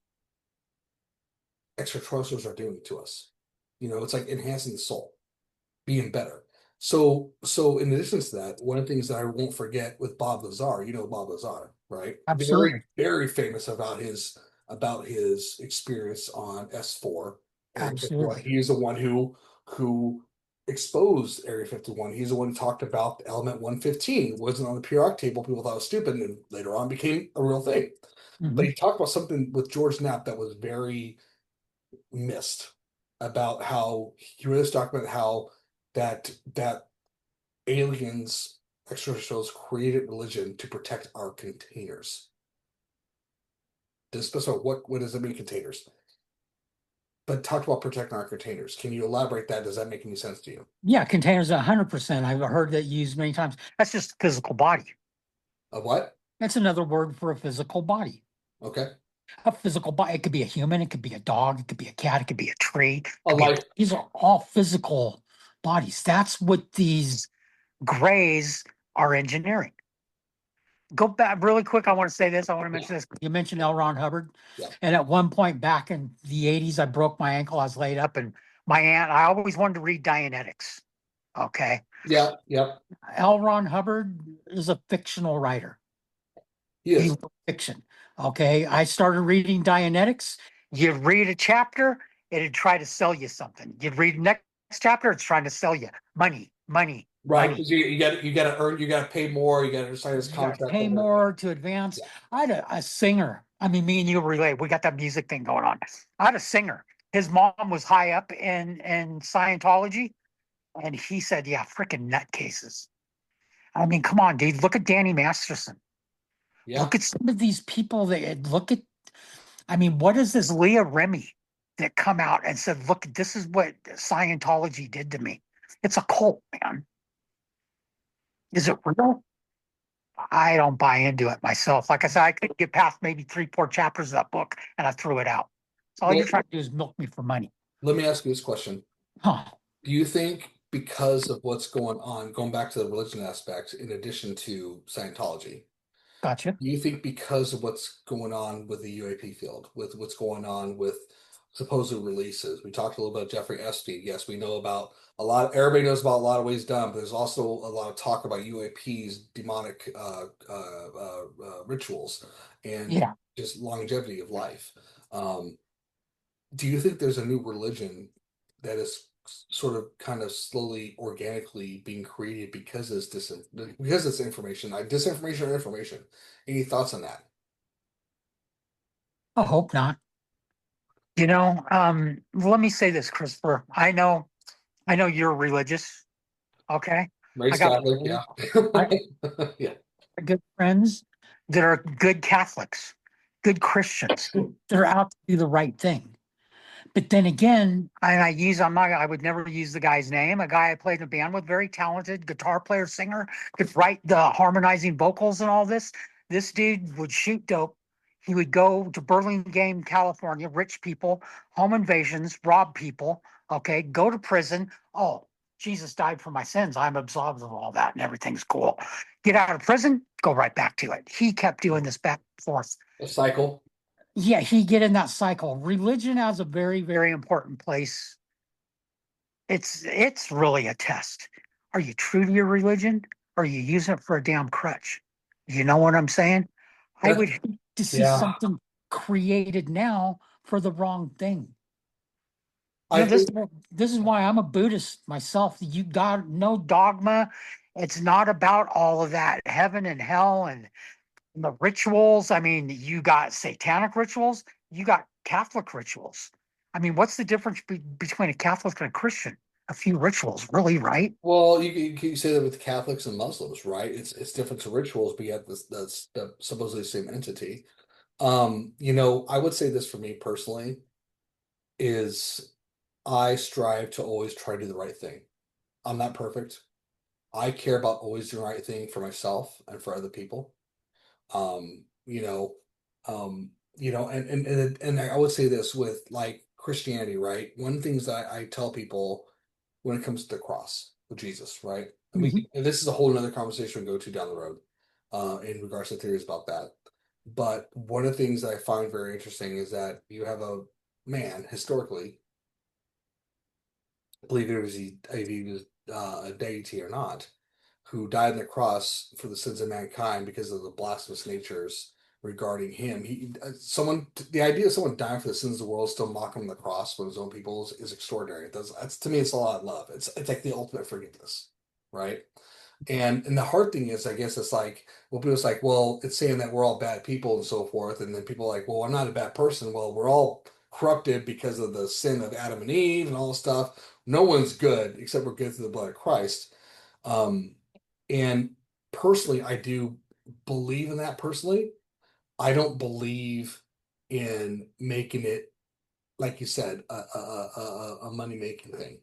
[SPEAKER 2] extraterrestrials are doing to us. It's like enhancing the soul, being better. So in addition to that, one of the things that I won't forget with Bob Lazar, Bob Lazar, right? Very,
[SPEAKER 3] Absolutely.
[SPEAKER 2] very famous about his experience on S4, Area 51.
[SPEAKER 3] Absolutely.
[SPEAKER 2] He is the one who exposed Area 51. He's the one who talked about the element 115. It wasn't on the periodic table. People thought it was stupid, and later on became a real thing. But
[SPEAKER 3] Hmm.
[SPEAKER 2] he talked about something with George Knapp that was very missed about how he really documented how that aliens, extraterrestrials created religion to protect our containers. This specify what does it mean containers? But talked about protecting our containers. Can you elaborate that? Does that make any sense to you?
[SPEAKER 3] Yeah, containers 100%. I've heard that used many times. That's just physical body.
[SPEAKER 2] A what?
[SPEAKER 3] That's another word for a physical body.
[SPEAKER 2] Okay.
[SPEAKER 3] A physical body. It could be a human, it could be a dog, it could be a cat, it could be a tree, it
[SPEAKER 2] A
[SPEAKER 3] could be
[SPEAKER 2] life.
[SPEAKER 3] these are all physical bodies. That's what these grays are engineering. Go back really quick. I want to say this. I want to
[SPEAKER 2] Yeah.
[SPEAKER 3] mention this. You mentioned L. Ron Hubbard.
[SPEAKER 2] Yeah.
[SPEAKER 3] And at one point back in the 80s, I broke my ankle. I was laid up, and my aunt, I always wanted to read Dianetics. Okay.
[SPEAKER 2] Yeah. Yep.
[SPEAKER 3] L. Ron Hubbard is a fictional writer.
[SPEAKER 2] He
[SPEAKER 3] He
[SPEAKER 2] is.
[SPEAKER 3] wrote fiction. Okay. I started reading Dianetics. You'd read a chapter, it'd try to sell you something. You'd read the next chapter, it's trying to sell you money, money,
[SPEAKER 2] Right.
[SPEAKER 3] money.
[SPEAKER 2] Because you got to earn, you got to pay more, you got to sign this
[SPEAKER 3] You got to
[SPEAKER 2] contract
[SPEAKER 3] pay
[SPEAKER 2] over.
[SPEAKER 3] more to advance.
[SPEAKER 2] Yeah.
[SPEAKER 3] I had a singer. I mean, me and you relate. We got that music thing going on. I had a singer. His mom was high up in Scientology, and he said, "Yeah, freaking nutcases." I mean, come on, dude. Look at Danny Masterson.
[SPEAKER 2] Yeah.
[SPEAKER 3] Look at some of these people that look at. I mean, what is this Leah Remy that come out and said, "Look, this is what Scientology did to me." It's a cult, man. Is it real? I don't buy into it myself. Like I said, I couldn't get past maybe 3, 4 chapters of that book and I threw it out. So all you're
[SPEAKER 2] Well,
[SPEAKER 3] trying to do is milk me for money.
[SPEAKER 2] let me ask you this question.
[SPEAKER 3] Huh.
[SPEAKER 2] Do you think because of what's going on, going back to the religion aspects, in addition to Scientology,
[SPEAKER 3] Gotcha.
[SPEAKER 2] do you think because of what's going on with the UAP field, with what's going on with supposed releases, we talked a little about Jeffrey Epstein. Yes, we know about a lot. Everybody knows about a lot of ways done, but there's also a lot of talk about UAPs, demonic rituals, and
[SPEAKER 3] Yeah.
[SPEAKER 2] just longevity of life. Um, do you think there's a new religion that is sort of kind of slowly organically being created because of this information, disinformation or information? Any thoughts on that?
[SPEAKER 3] I hope not. Let me say this, Christopher. I know you're religious. Okay. I
[SPEAKER 2] Raised
[SPEAKER 3] got
[SPEAKER 2] Catholic, yeah.
[SPEAKER 3] I
[SPEAKER 2] Yeah.
[SPEAKER 3] got good friends that are good Catholics, good Christians that are out to do the right thing. But then again, I would never use the guy's name. A guy I played in a band with, very talented guitar player, singer, could write the harmonizing vocals and all this. This dude would shoot dope. He would go to Burlingame, California, rich people, home invasions, rob people, okay, go to prison. Oh, Jesus died for my sins. I'm absolved of all that and everything's cool. Get out of prison, go right back to it. He kept doing this back and forth.
[SPEAKER 2] A cycle.
[SPEAKER 3] Yeah, he get in that cycle. Religion has a very, very important place. It's really a test. Are you true to your religion? Or are you using it for a damn crutch? You know what I'm saying? I
[SPEAKER 2] That,
[SPEAKER 3] would hate to see
[SPEAKER 2] yeah.
[SPEAKER 3] something created now for the wrong thing. You
[SPEAKER 2] I
[SPEAKER 3] know, this
[SPEAKER 2] think,
[SPEAKER 3] this is why I'm a Buddhist myself. You got no dogma. It's not about all of that heaven and hell and the rituals. I mean, you got satanic rituals, you got Catholic rituals. I mean, what's the difference between a Catholic and a Christian? A few rituals, really, right?
[SPEAKER 2] well, you say that with Catholics and Muslims, right? It's different rituals, but yet that's the supposedly the same entity. I would say this for me personally is I strive to always try to do the right thing. I'm not perfect. I care about always doing the right thing for myself and for other people. Um, you know, and I would say this with like Christianity, right? One of the things I tell people when it comes to the cross with Jesus, right? And we
[SPEAKER 3] Mhm.
[SPEAKER 2] and this is a whole nother conversation we go to down the road, in regards to theories about that. But one of the things that I find very interesting is that you have a man historically, believe it was if he was a deity or not, who died on the cross for the sins of mankind because of the blasphemous natures regarding him. The idea of someone dying for the sins of the world, still mocking him on the cross when his own people is extraordinary. That's to me, it's a lot of love. It's like the ultimate forgiveness, right? And the hard thing is, I guess it's like, well, people's like, well, it's saying that we're all bad people and so forth, and then people are like, well, I'm not a bad person. Well, we're all corrupted because of the sin of Adam and Eve and all this stuff. No one's good except we're good through the blood of Christ. Um, and personally, I do believe in that personally. I don't believe in making it, like you said, a money making thing.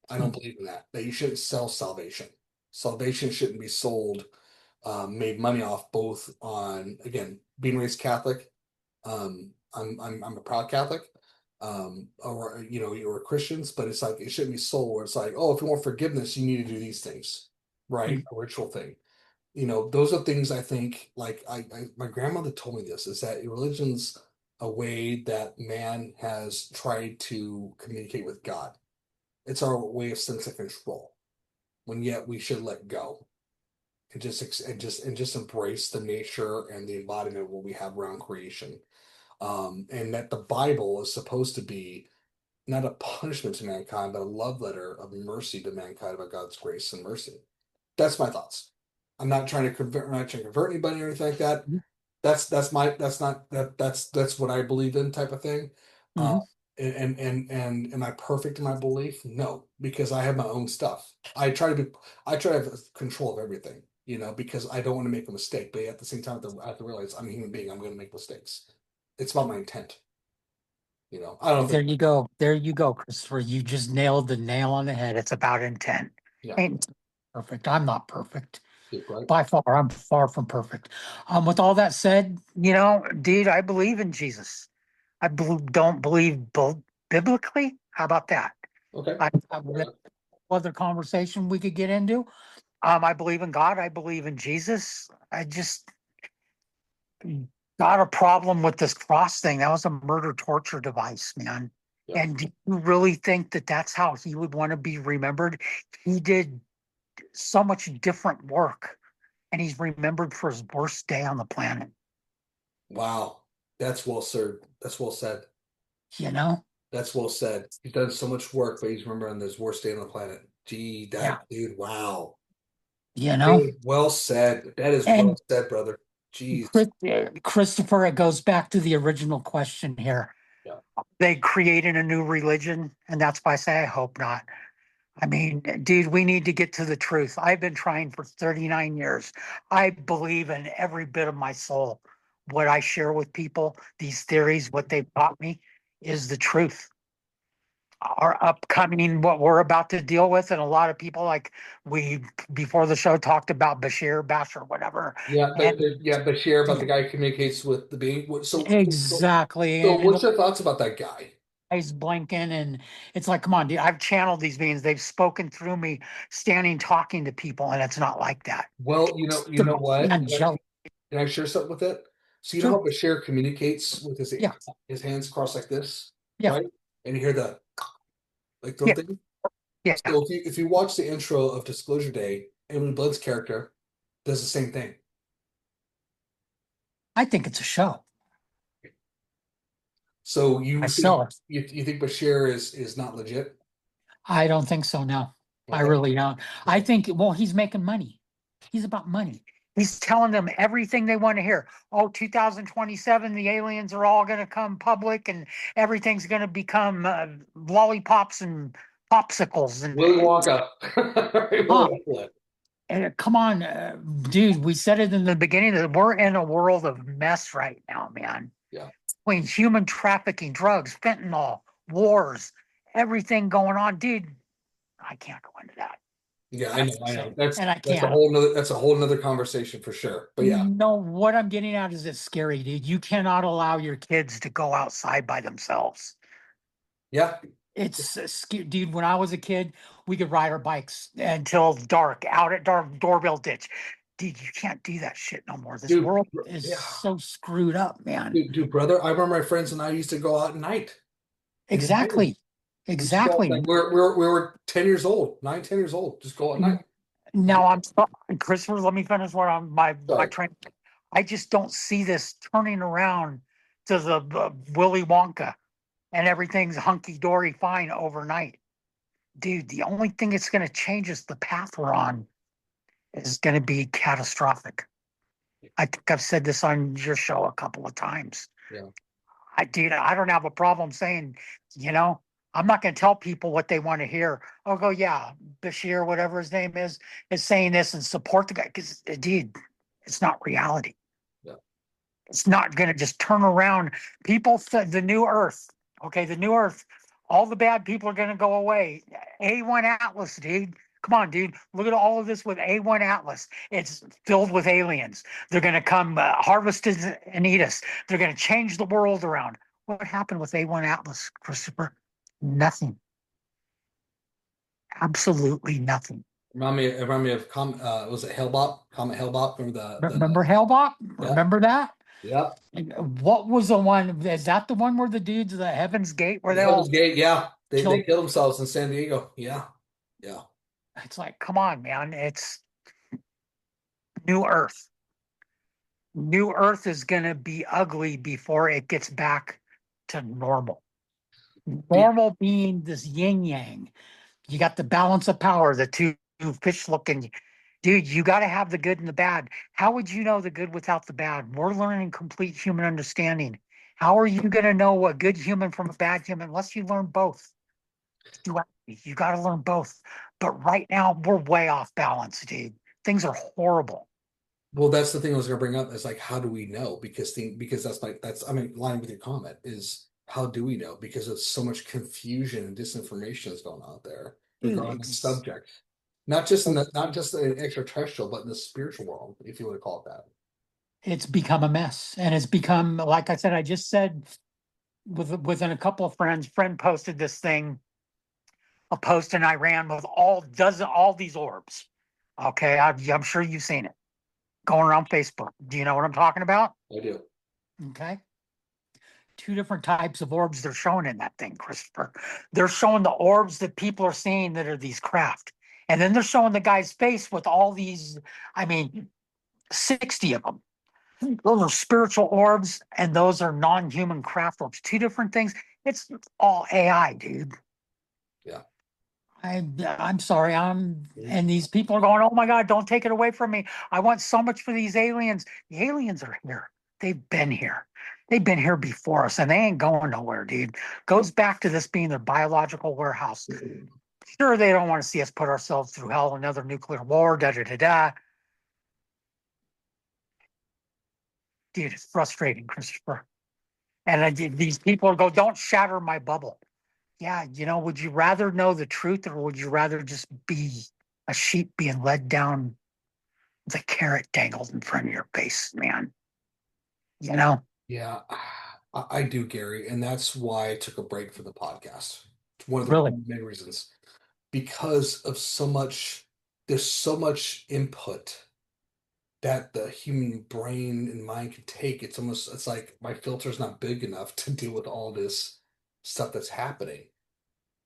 [SPEAKER 2] I don't believe in that. That you shouldn't sell salvation. Salvation shouldn't be sold, made money off, both on, again, being raised Catholic. I'm a proud Catholic. Or you're Christians, but it's like it shouldn't be sold where it's like, oh, if you want forgiveness, you need to do these things, right? A ritual thing. Those are things I think, like my grandmother told me this, is that religion's a way that man has tried to communicate with God. It's our way of sense of control, when yet we should let go and just embrace the nature and the embodiment of what we have around creation. And that the Bible is supposed to be not a punishment to mankind, but a love letter of mercy to mankind about God's grace and mercy. That's my thoughts. I'm not trying to convert anybody or anything like that. That's what I believe in, type of thing. Uh,
[SPEAKER 3] Hmm.
[SPEAKER 2] and am I perfect in my belief? No, because I have my own stuff. I try to have control of everything, because I don't want to make a mistake. But at the same time, I have to realize I'm a human being. I'm going to make mistakes. It's about my intent. I don't
[SPEAKER 3] There
[SPEAKER 2] think.
[SPEAKER 3] you go. There you go, Christopher. You just nailed the nail on the head. It's about intent.
[SPEAKER 2] Yeah,
[SPEAKER 3] Ain't perfect. I'm not perfect.
[SPEAKER 2] right.
[SPEAKER 3] By far, I'm far from perfect. With all that said, dude, I believe in Jesus. Don't believe biblically. How about that?
[SPEAKER 2] Okay.
[SPEAKER 3] I other conversation we could get into. I believe in God. I believe in Jesus. I just got a problem with this cross thing. That was a murder torture device, man.
[SPEAKER 2] Yeah.
[SPEAKER 3] And do you really think that that's how he would want to be remembered? He did so much different work, and he's remembered for his worst day on the planet.
[SPEAKER 2] Wow. That's well said. That's well said.
[SPEAKER 3] You know?
[SPEAKER 2] That's well said. He's done so much work, but he's remembered on this worst day on the planet. Gee,
[SPEAKER 3] Yeah.
[SPEAKER 2] that dude, wow.
[SPEAKER 3] You know?
[SPEAKER 2] Dude, well said. That is well
[SPEAKER 3] And
[SPEAKER 2] said, brother. Jeez.
[SPEAKER 3] Christopher, it goes back to the original question here.
[SPEAKER 2] Yeah.
[SPEAKER 3] They created a new religion, and that's why I say I hope not. I mean, dude, we need to get to the truth. I've been trying for 39 years. I believe in every bit of my soul. What I share with people, these theories, what they've taught me is the truth. Our upcoming, what we're about to deal with, and a lot of people, like we before the show talked about Bashir, whatever.
[SPEAKER 2] Yeah,
[SPEAKER 3] And
[SPEAKER 2] but share about the guy who communicates with the being.
[SPEAKER 3] exactly.
[SPEAKER 2] So
[SPEAKER 3] And
[SPEAKER 2] what's your thoughts about that guy?
[SPEAKER 3] eyes blinking, and it's like, come on, dude, I've channeled these beings. They've spoken through me, standing, talking to people, and it's not like that.
[SPEAKER 2] Well,
[SPEAKER 3] It's
[SPEAKER 2] you
[SPEAKER 3] the
[SPEAKER 2] know what?
[SPEAKER 3] angelic.
[SPEAKER 2] Can I share something with it? So you know how
[SPEAKER 3] Sure.
[SPEAKER 2] Bashir communicates with
[SPEAKER 3] Yeah.
[SPEAKER 2] his hands crossed like this,
[SPEAKER 3] Yeah.
[SPEAKER 2] right? And you hear the like throat
[SPEAKER 3] Yeah.
[SPEAKER 2] thing.
[SPEAKER 3] Yeah.
[SPEAKER 2] So if you watch the intro of Disclosure Day, Emily Blunt's character does the same thing.
[SPEAKER 3] I think it's a show.
[SPEAKER 2] So you think
[SPEAKER 3] Myself.
[SPEAKER 2] you think Bashir is not legit?
[SPEAKER 3] I don't think so. No, I
[SPEAKER 2] Okay.
[SPEAKER 3] really don't. I think, well, he's making money. He's about money. He's telling them everything they want to hear. Oh, 2027, the aliens are all going to come public and everything's going to become lollipops and popsicles. And
[SPEAKER 2] Willy Wonka.
[SPEAKER 3] huh,
[SPEAKER 2] Willy Wonka.
[SPEAKER 3] come on, dude, we said it in the beginning that we're in a world of mess right now, man.
[SPEAKER 2] Yeah.
[SPEAKER 3] Between human trafficking, drugs, fentanyl, wars, everything going on, dude. I can't go into that.
[SPEAKER 2] Yeah, I know,
[SPEAKER 3] That's
[SPEAKER 2] I know.
[SPEAKER 3] insane.
[SPEAKER 2] That's
[SPEAKER 3] And I
[SPEAKER 2] that's a
[SPEAKER 3] can't.
[SPEAKER 2] whole nother that's a whole nother conversation for sure. But yeah,
[SPEAKER 3] No, what I'm getting at is it's scary, dude. You cannot allow your kids to go outside by themselves.
[SPEAKER 2] Yeah.
[SPEAKER 3] It's dude. When I was a kid, we could ride our bikes until dark, out at dark, doorbell ditch. Dude, you can't do that shit no more. This
[SPEAKER 2] Dude,
[SPEAKER 3] world is
[SPEAKER 2] yeah.
[SPEAKER 3] so screwed up, man.
[SPEAKER 2] Dude, brother, I remember my friends and I used to go out at night in the day.
[SPEAKER 3] Exactly,
[SPEAKER 2] We used to go out,
[SPEAKER 3] exactly.
[SPEAKER 2] like we were 10 years old, 9, 10 years old, just go at night.
[SPEAKER 3] Now Christopher. Let me finish what I'm my
[SPEAKER 2] Sorry.
[SPEAKER 3] train. I just don't see this turning around to the Willy Wonka and everything's hunky dory fine overnight, dude. The only thing that's going to change is the path we're on is going to be catastrophic. I think I've said this on your show a couple of times.
[SPEAKER 2] Yeah.
[SPEAKER 3] Dude, I don't have a problem saying, you know, I'm not going to tell people what they want to hear. I'll go, yeah, Bashir, whatever his name is saying this and support the guy because, dude, it's not reality.
[SPEAKER 2] Yeah.
[SPEAKER 3] It's not going to just turn around. People said the new Earth. Okay, the new Earth. All the bad people are going to go away. A1 Atlas, dude. Come on, dude. Look at all of this with A1 Atlas. It's filled with aliens. They're going to come harvest us and eat us. They're going to change the world around. What happened with A1 Atlas, Christopher? Nothing. Absolutely nothing.
[SPEAKER 2] Remind me of was it Hellbop? Comet Hellbop? Remember
[SPEAKER 3] Remember Hellbop?
[SPEAKER 2] yeah,
[SPEAKER 3] Remember that?
[SPEAKER 2] yeah.
[SPEAKER 3] What was the one? Is that the one where the dudes, the Heaven's Gate, where
[SPEAKER 2] The
[SPEAKER 3] they
[SPEAKER 2] Heaven's
[SPEAKER 3] all
[SPEAKER 2] Gate, yeah. They
[SPEAKER 3] killed?
[SPEAKER 2] killed themselves in San Diego. Yeah. Yeah.
[SPEAKER 3] It's like, come on, man. It's New Earth. New Earth is going to be ugly before it gets back to normal.
[SPEAKER 2] Be-
[SPEAKER 3] Normal being this yin yang. You got the balance of power, the two fish looking. Dude, you got to have the good and the bad. How would you know the good without the bad? We're learning complete human understanding. How are you going to know a good human from a bad human unless you learn both? You got to learn both. But right now, we're way off balance, dude. Things are horrible.
[SPEAKER 2] Well, that's the thing I was gonna bring up is like how do we know? Because that's I mean, line with your comment is how do we know? Because there's so much confusion and disinformation that's going on out there
[SPEAKER 3] Dude,
[SPEAKER 2] regarding the subject. Not just in extraterrestrial, but in the spiritual world, if you want to call it that.
[SPEAKER 3] it's become a mess. And it's become, like I said, I just said within a couple of friend posted this thing, a post in Iran with all these orbs. Okay, I'm sure you've seen it going around Facebook. Do you know what I'm talking about?
[SPEAKER 2] I do.
[SPEAKER 3] Okay. Two different types of orbs they're showing in that thing, Christopher. They're showing the orbs that people are seeing that are these craft. And then they're showing the guy's face with all these, I mean, 60 of them. Those are spiritual orbs and those are non-human craft orbs. Two different things. It's all AI, dude.
[SPEAKER 2] Yeah.
[SPEAKER 3] I'm sorry. And these people are going, oh my God, don't take it away from me. I want so much for these aliens. The aliens are here. They've been here. They've been here before us and they ain't going nowhere, dude. Goes back to this being their biological warehouse. Sure, they don't want to see us put ourselves through hell, another nuclear war, da da da da. Dude, it's frustrating, Christopher. And these people go, don't shatter my bubble. Yeah, would you rather know the truth or would you rather just be a sheep being led down the carrot dangled in front of your face, man? You know?
[SPEAKER 2] Yeah, I do, Gary, and that's why I took a break from the podcast. It's one of the
[SPEAKER 3] Really?
[SPEAKER 2] main reasons. Because of there's so much input that the human brain and mind can take. It's like my filter's not big enough to deal with all this stuff that's happening.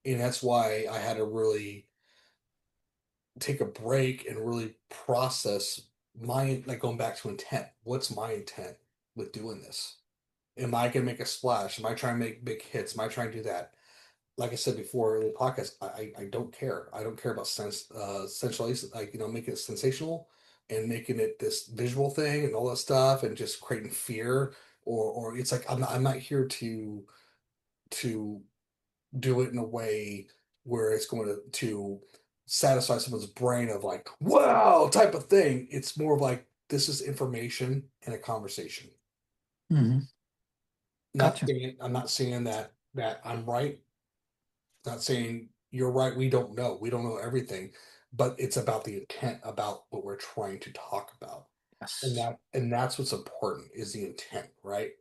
[SPEAKER 2] And that's why I had to really take a break and really process like going back to intent. What's my intent with doing this? Am I gonna make a splash? Am I trying to make big hits? Am I trying to do that? Like I said before in the podcast, I don't care. I don't care about sensationalizing, like making it sensational and making it this visual thing and all that stuff and just creating fear or it's like I'm not here to do it in a way where it's going to satisfy someone's brain of like wow type of thing. It's more of like this is information and a conversation.
[SPEAKER 3] Hmm. Gotcha.
[SPEAKER 2] I'm not saying that I'm right. Not saying you're right. We don't know. We don't know everything, but it's about the intent about what we're trying to talk about.
[SPEAKER 3] Yes.
[SPEAKER 2] And that's what's important is the intent, right?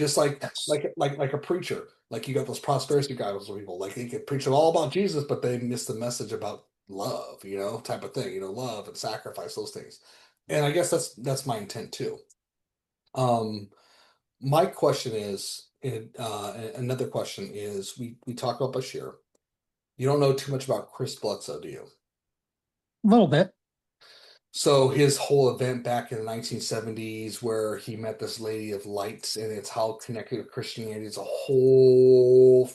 [SPEAKER 2] Just like
[SPEAKER 3] Yes.
[SPEAKER 2] like a preacher. Like you got those prosperity gospel people. Like they could preach all about Jesus, but they miss the message about love, type of thing. Love and sacrifice, those things. And I guess that's my intent too. Um, my question is, another question is, we talk about Bashir. You don't know too much about Chris Bledsoe, do you?
[SPEAKER 3] A little bit.
[SPEAKER 2] So his whole event back in the 1970s where he met this lady of lights and it's how connected with Christianity. It's a whole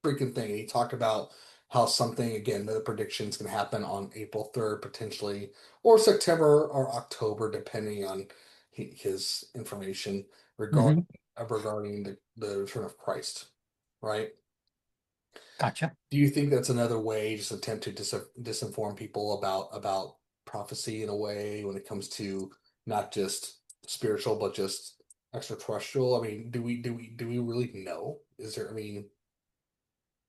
[SPEAKER 2] freaking thing. And he talked about how something, again, the predictions can happen on April 3rd, potentially, or September or October, depending on his information
[SPEAKER 3] Hmm.
[SPEAKER 2] regarding the return of Christ, right?
[SPEAKER 3] Gotcha.
[SPEAKER 2] Do you think that's another way, just attempt to disinform people about prophecy in a way when it comes to not just spiritual but just extraterrestrial? I mean, do we really know? Is there? I mean,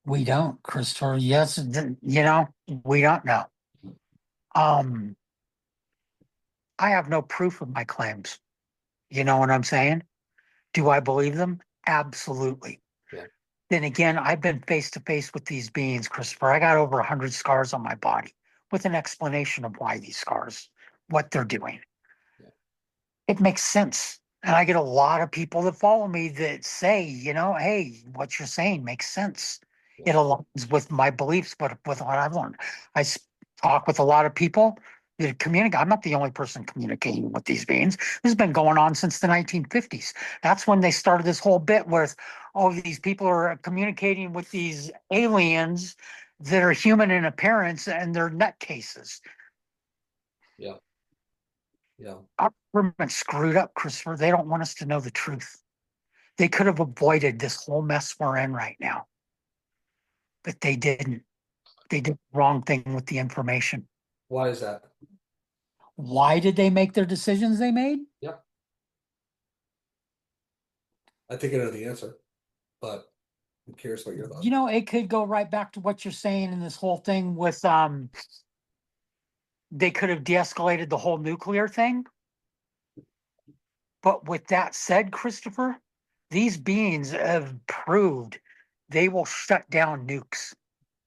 [SPEAKER 3] We don't, Christopher. Yes, we don't know. Um, I have no proof of my claims. You know what I'm saying? Do I believe them? Absolutely.
[SPEAKER 2] yeah,
[SPEAKER 3] Then again, I've been face to face with these beings, Christopher. I got over 100 scars on my body with an explanation of why these scars, what they're doing.
[SPEAKER 2] yeah,
[SPEAKER 3] It makes sense. And I get a lot of people that follow me that say, hey, what you're saying makes sense.
[SPEAKER 2] yeah.
[SPEAKER 3] It aligns with my beliefs, but with what I've learned. I talk with a lot of people that communicate. I'm not the only person communicating with these beings. This has been going on since the 1950s. That's when they started this whole bit with, oh, these people are communicating with these aliens that are human in appearance and they're nutcases.
[SPEAKER 2] Yeah. Yeah.
[SPEAKER 3] Our government screwed up, Christopher. They don't want us to know the truth. They could have avoided this whole mess we're in right now, but they didn't. They did the wrong thing with the information.
[SPEAKER 2] Why is that?
[SPEAKER 3] Why did they make their decisions they made?
[SPEAKER 2] Yeah. I think I know the answer, but I'm curious what your thoughts.
[SPEAKER 3] It could go right back to what you're saying in this whole thing with they could have de-escalated the whole nuclear thing. But with that said, Christopher, these beings have proved they will shut down nukes.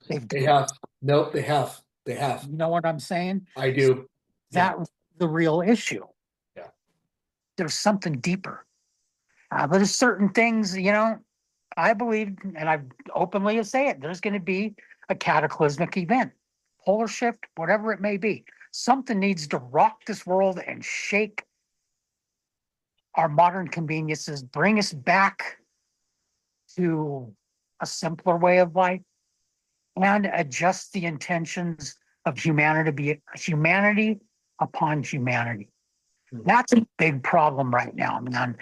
[SPEAKER 3] They've
[SPEAKER 2] They have. Nope, they have. They have.
[SPEAKER 3] You know what I'm saying?
[SPEAKER 2] I do. Yeah.
[SPEAKER 3] That's the real issue.
[SPEAKER 2] Yeah.
[SPEAKER 3] There's something deeper. But there's certain things, I believe, and I openly say it, there's going to be a cataclysmic event, polar shift, whatever it may be. Something needs to rock this world and shake our modern conveniences, bring us back to a simpler way of life and adjust the intentions of humanity upon humanity. That's a big problem right now, man.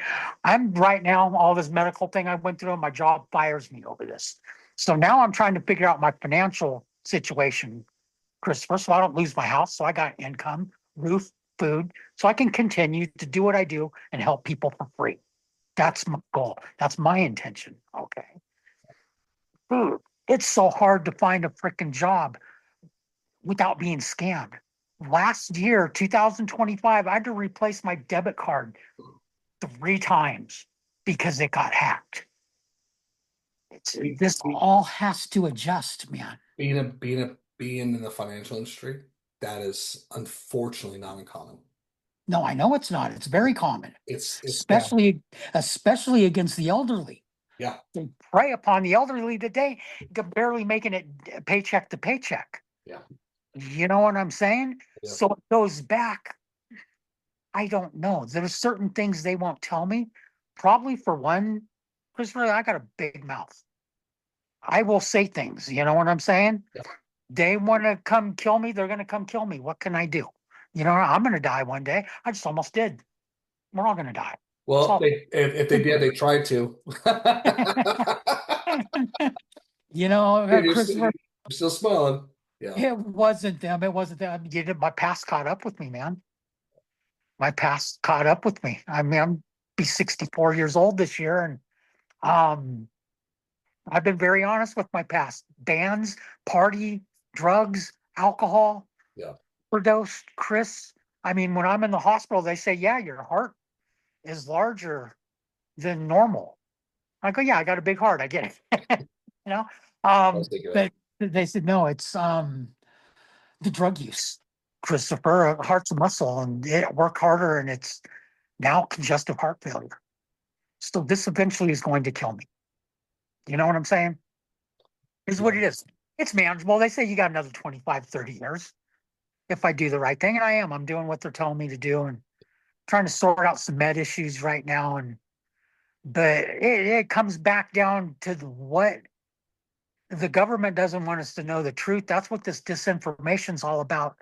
[SPEAKER 3] I'm right now, all this medical thing I went through, my job fires me over this. So now I'm trying to figure out my financial situation, Christopher, so I don't lose my house. So I got income, roof, food, so I can continue to do what I do and help people for free. That's my goal. That's my intention. Okay. Dude, it's so hard to find a freaking job without being scammed. Last year, 2025, I had to replace my debit card 3 times because it got hacked. This all has to adjust, man.
[SPEAKER 2] Being in the financial industry, that is unfortunately not uncommon.
[SPEAKER 3] No, I know it's not. It's very common,
[SPEAKER 2] It's bad.
[SPEAKER 3] especially against the elderly.
[SPEAKER 2] Yeah.
[SPEAKER 3] They prey upon the elderly today, barely making it paycheck to paycheck.
[SPEAKER 2] Yeah.
[SPEAKER 3] You know what I'm saying?
[SPEAKER 2] Yeah.
[SPEAKER 3] So it goes back. I don't know. There's certain things they won't tell me. Probably for one, Christopher, I got a big mouth. I will say things. You know what I'm saying?
[SPEAKER 2] Yeah.
[SPEAKER 3] They want to come kill me. They're going to come kill me. What can I do? I'm going to die one day. I just almost did. We're all going to die.
[SPEAKER 2] Well, if they did, they tried to.
[SPEAKER 3] Christopher,
[SPEAKER 2] You're still smiling. Yeah.
[SPEAKER 3] it wasn't them. It wasn't them. My past caught up with me, man. My past caught up with me. I mean, I'm be 64 years old this year, and I've been very honest with my past. Bands, party, drugs, alcohol,
[SPEAKER 2] Yeah.
[SPEAKER 3] overdose, Chris. I mean, when I'm in the hospital, they say, yeah, your heart is larger than normal. I go, yeah, I got a big heart. I get it. You know?
[SPEAKER 2] was thinking of
[SPEAKER 3] But they said, no, it's the drug use, Christopher. Heart's a muscle and it work harder and it's now congestive heart failure. So this eventually is going to kill me. You know what I'm saying? Is what it
[SPEAKER 2] Yeah.
[SPEAKER 3] is. It's manageable. They say you got another 25, 30 years if I do the right thing. And I am. I'm doing what they're telling me to do and trying to sort out some med issues right now. But it comes back down to what the government doesn't want us to know the truth. That's what this disinformation is all about.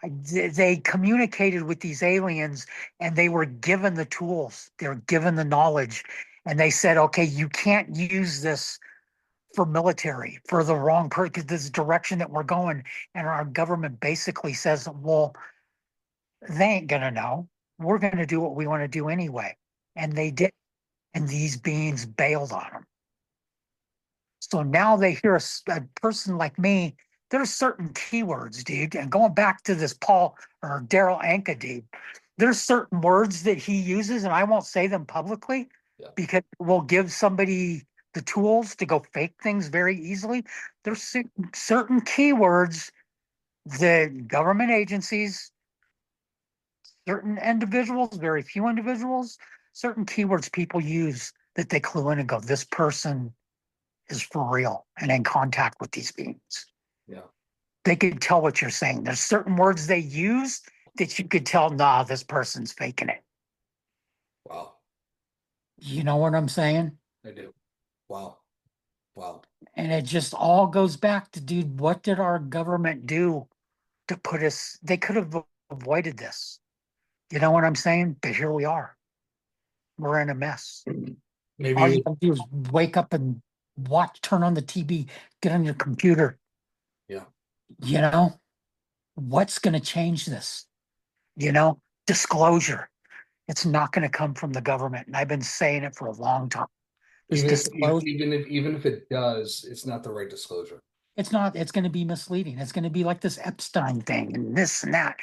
[SPEAKER 3] They communicated with these aliens and they were given the tools, they were given the knowledge, and they said, okay, you can't use this for military for the wrong purpose because this direction that we're going. And our government basically says, well, they ain't going to know. We're going to do what we want to do anyway. And they did. And these beings bailed on them. So now they hear a person like me. There's certain keywords, dude. And going back to this Paul or Daryl Anka dude, there's certain words that he uses, and I won't say them publicly
[SPEAKER 2] Yeah.
[SPEAKER 3] because we'll give somebody the tools to go fake things very easily. There's certain keywords that government agencies, certain individuals, very few individuals, certain keywords people use that they clue in and go, this person is for real and in contact with these beings.
[SPEAKER 2] Yeah.
[SPEAKER 3] They could tell what you're saying. There's certain words they use that you could tell, nah, this person's faking it.
[SPEAKER 2] Wow.
[SPEAKER 3] You know what I'm saying?
[SPEAKER 2] I do. Wow. Wow.
[SPEAKER 3] And it just all goes back to, dude, what did our government do to put us? They could have avoided this. You know what I'm saying? But here we are. We're in a mess. All you
[SPEAKER 2] Maybe.
[SPEAKER 3] gotta do is wake up and watch, turn on the TV, get on your computer.
[SPEAKER 2] Yeah.
[SPEAKER 3] You know, what's going to change this? You know, disclosure. It's not going to come from the government. And I've been saying it for a long time. This disclosure,
[SPEAKER 2] Even if it does, it's not the right disclosure.
[SPEAKER 3] it's not, it's going to be misleading. It's going to be like this Epstein thing and this and that.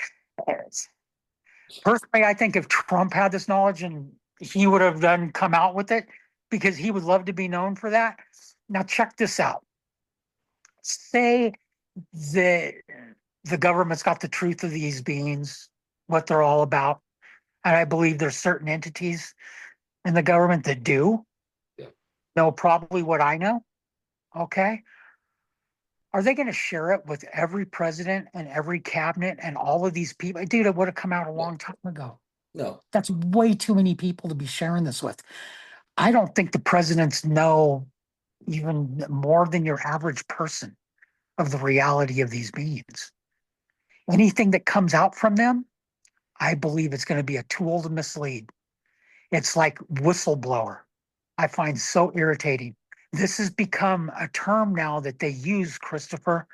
[SPEAKER 3] Personally, I think if Trump had this knowledge and he would have done come out with it because he would love to be known for that. Now, check this out. Say that the government's got the truth of these beings, what they're all about. And I believe there's certain entities in the government that do
[SPEAKER 2] Yeah.
[SPEAKER 3] know probably what I know. Okay. Are they going to share it with every president and every cabinet and all of these people? Dude, it would have come out a
[SPEAKER 2] No.
[SPEAKER 3] long time ago.
[SPEAKER 2] No.
[SPEAKER 3] That's way too many people to be sharing this with. I don't think the presidents know even more than your average person of the reality of these beings. Anything that comes out from them, I believe it's going to be a tool to mislead. It's like whistleblower. I find so irritating. This has become a term now that they use, Christopher,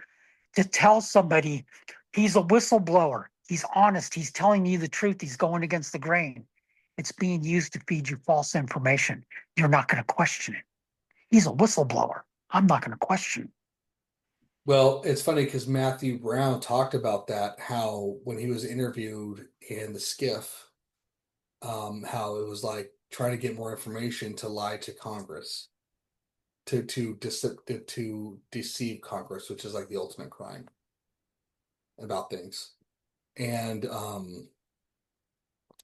[SPEAKER 3] to tell somebody he's a whistleblower. He's honest. He's telling you the truth. He's going against the grain. It's being used to feed you false information. You're not going to question it. He's a whistleblower. I'm not going to question.
[SPEAKER 2] Well, it's funny because Matthew Brown talked about that, how when he was interviewed in the skiff, how it was like trying to get more information to lie to Congress, to deceive Congress, which is like the ultimate crime about things. And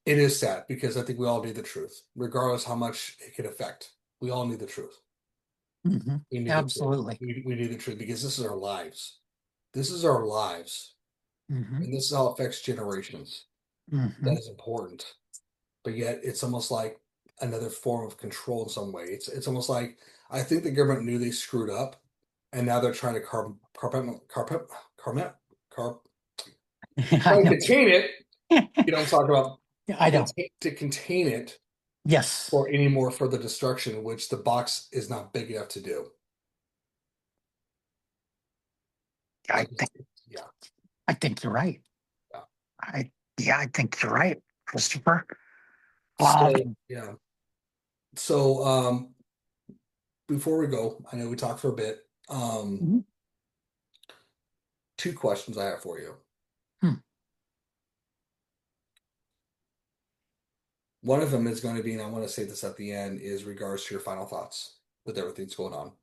[SPEAKER 2] it is sad because I think we all need the truth, regardless how much it could affect. We all need the truth.
[SPEAKER 3] Mhm.
[SPEAKER 2] We need the truth.
[SPEAKER 3] Absolutely.
[SPEAKER 2] We need the truth because this is our lives. This is our lives.
[SPEAKER 3] Hmm.
[SPEAKER 2] And this is how it affects generations.
[SPEAKER 3] Hmm.
[SPEAKER 2] That is important. But yet it's almost like another form of control in some way. It's almost like I think the government knew they screwed up, and now they're trying to
[SPEAKER 3] I
[SPEAKER 2] trying to
[SPEAKER 3] know.
[SPEAKER 2] contain it. You don't talk about
[SPEAKER 3] I know.
[SPEAKER 2] to contain it
[SPEAKER 3] Yes.
[SPEAKER 2] for any more further destruction, which the box is not big enough to do.
[SPEAKER 3] I
[SPEAKER 2] Like,
[SPEAKER 3] think
[SPEAKER 2] yeah,
[SPEAKER 3] I think you're right.
[SPEAKER 2] yeah.
[SPEAKER 3] I Yeah, I think you're right, Christopher.
[SPEAKER 2] So
[SPEAKER 3] Um,
[SPEAKER 2] yeah. So before we go, I know we talked for a bit.
[SPEAKER 3] mhm.
[SPEAKER 2] Two questions I have for you.
[SPEAKER 3] Hmm.
[SPEAKER 2] One of them is going to be, and I want to say this at the end, is regards to your final thoughts with everything's going on.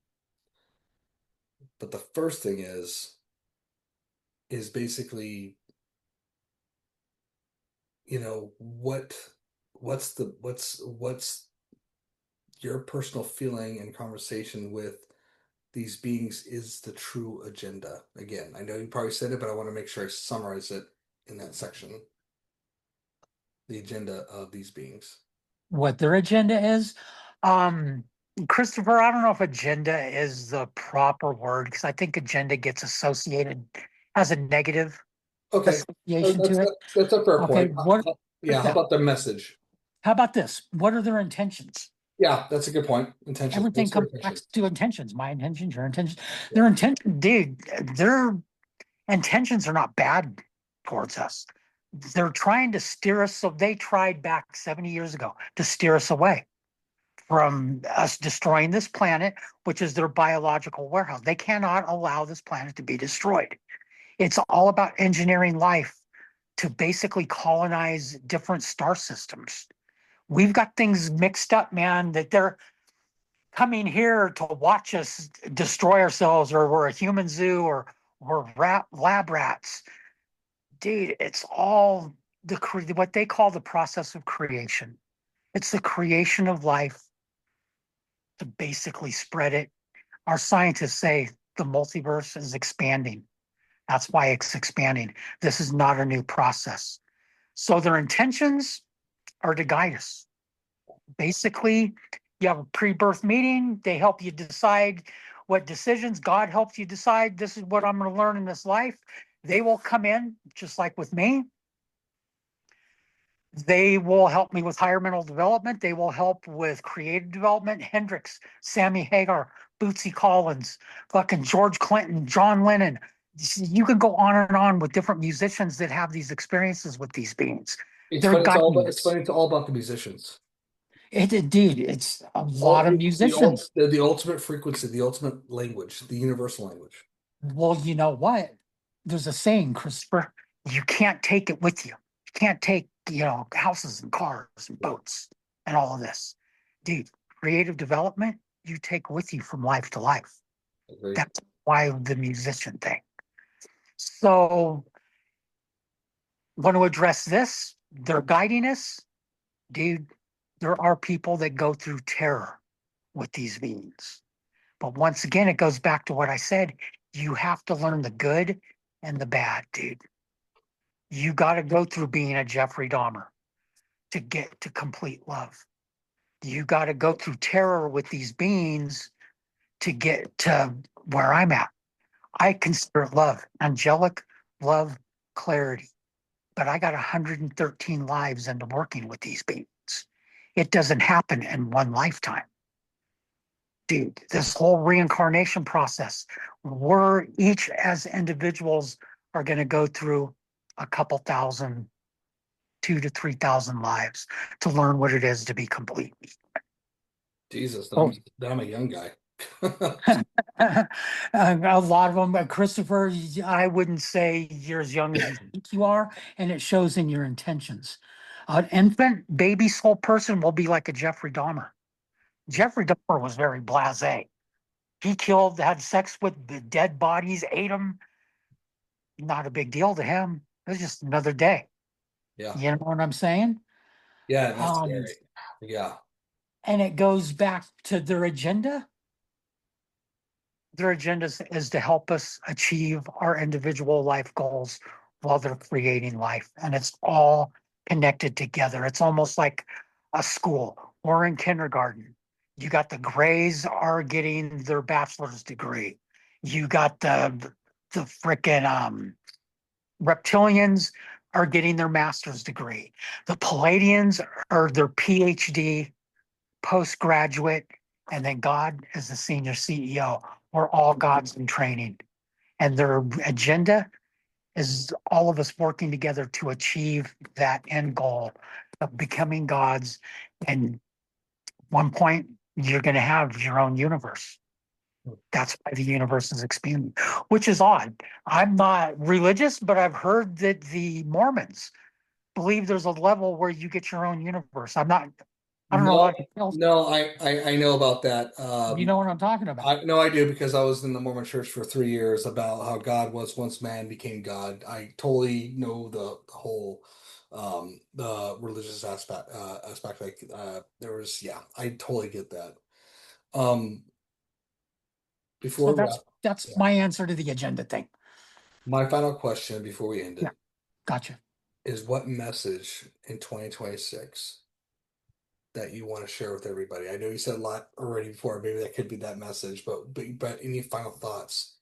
[SPEAKER 2] But the first thing is basically, what's your personal feeling and conversation with these beings is the true agenda. Again, I know you probably said it, but I want to make sure I summarize it in that section. The agenda of these beings.
[SPEAKER 3] What their agenda is. Christopher, I don't know if agenda is the proper word because I think agenda gets associated as a negative
[SPEAKER 2] Okay,
[SPEAKER 3] association
[SPEAKER 2] that's
[SPEAKER 3] to it.
[SPEAKER 2] that's a fair
[SPEAKER 3] Okay,
[SPEAKER 2] point. Yeah, how
[SPEAKER 3] yeah.
[SPEAKER 2] about the message?
[SPEAKER 3] How about this? What are their intentions?
[SPEAKER 2] Yeah, that's a good point. Intentions.
[SPEAKER 3] Everything
[SPEAKER 2] What's their
[SPEAKER 3] comes back
[SPEAKER 2] intention?
[SPEAKER 3] to intentions. My intentions, your intentions.
[SPEAKER 2] Yeah.
[SPEAKER 3] Their intention, dude, their intentions are not bad towards us. They're trying to steer us. So they tried back 70 years ago to steer us away from us destroying this planet, which is their biological warehouse. They cannot allow this planet to be destroyed. It's all about engineering life to basically colonize different star systems. We've got things mixed up, man, that they're coming here to watch us destroy ourselves, or we're a human zoo, or we're lab rats. Dude, it's all what they call the process of creation. It's the creation of life to basically spread it. Our scientists say the multiverse is expanding. That's why it's expanding. This is not a new process. So their intentions are to guide us. Basically, you have a pre-birth meeting. They help you decide what decisions. God helps you decide, this is what I'm going to learn in this life. They will come in, just like with me. They will help me with higher mental development. They will help with creative development. Hendrix, Sammy Hagar, Bootsy Collins, fucking George Clinton, John Lennon. You can go on and on with different musicians that have these experiences with these beings. They're guiding
[SPEAKER 2] It's
[SPEAKER 3] us.
[SPEAKER 2] funny. It's all about the musicians.
[SPEAKER 3] It indeed, it's a
[SPEAKER 2] All
[SPEAKER 3] lot of musicians.
[SPEAKER 2] the ultimate frequency, the ultimate language, the universal language.
[SPEAKER 3] Well, you know what? There's a saying, Christopher, you can't take it with you. You can't take, houses and cars and boats and all of this. Dude, creative development, you take with you from life to life.
[SPEAKER 2] Agreed.
[SPEAKER 3] That's why the musician thing. So, want to address this? They're guiding us. Dude, there are people that go through terror with these beings. But once again, it goes back to what I said. You have to learn the good and the bad, dude. You got to go through being a Jeffrey Dahmer to get to complete love. You got to go through terror with these beings to get to where I'm at. I consider love, angelic love, clarity. But I got 113 lives into working with these beings. It doesn't happen in one lifetime. Dude, this whole reincarnation process, we're each as individuals are going to go through a couple thousand, 2 to 3,000 lives to learn what it is to be complete.
[SPEAKER 2] Jesus,
[SPEAKER 3] Oh,
[SPEAKER 2] then I'm a young guy.
[SPEAKER 3] a lot of them, Christopher, I wouldn't say you're as young as you think you are, and it shows in your intentions. An infant, baby soul person will be like a Jeffrey Dahmer. Jeffrey Dahmer was very blasé. He killed, had sex with the dead bodies, ate them. Not a big deal to him. It was just another day.
[SPEAKER 2] Yeah.
[SPEAKER 3] You know what I'm saying?
[SPEAKER 2] Yeah, that's
[SPEAKER 3] Um,
[SPEAKER 2] scary. Yeah.
[SPEAKER 3] and it goes back to their agenda. Their agenda is to help us achieve our individual life goals while they're creating life. And it's all connected together. It's almost like a school. We're in kindergarten. You got the Grays are getting their bachelor's degree. You got the frickin' reptilians are getting their master's degree. The Palladians are their PhD, postgraduate, and then God is the senior CEO. We're all gods in training. And their agenda is all of us working together to achieve that end goal of becoming gods. And one point, you're going to have your own universe. That's why the universe is expanding, which is odd. I'm not religious, but I've heard that the Mormons believe there's a level where you get your own universe. I don't know
[SPEAKER 2] No,
[SPEAKER 3] what else.
[SPEAKER 2] no, I know about that.
[SPEAKER 3] You know what I'm talking about.
[SPEAKER 2] I do because I was in the Mormon church for 3 years about how God was once man became God. I totally know the whole the religious aspect like there was yeah, I totally get that. Um
[SPEAKER 3] So
[SPEAKER 2] before we wrap,
[SPEAKER 3] that's
[SPEAKER 2] yeah.
[SPEAKER 3] my answer to the agenda thing.
[SPEAKER 2] My final question before we end
[SPEAKER 3] Yeah,
[SPEAKER 2] it
[SPEAKER 3] gotcha.
[SPEAKER 2] is what message in 2026 that you want to share with everybody? I know you said a lot already before, maybe that could be that message, but any final thoughts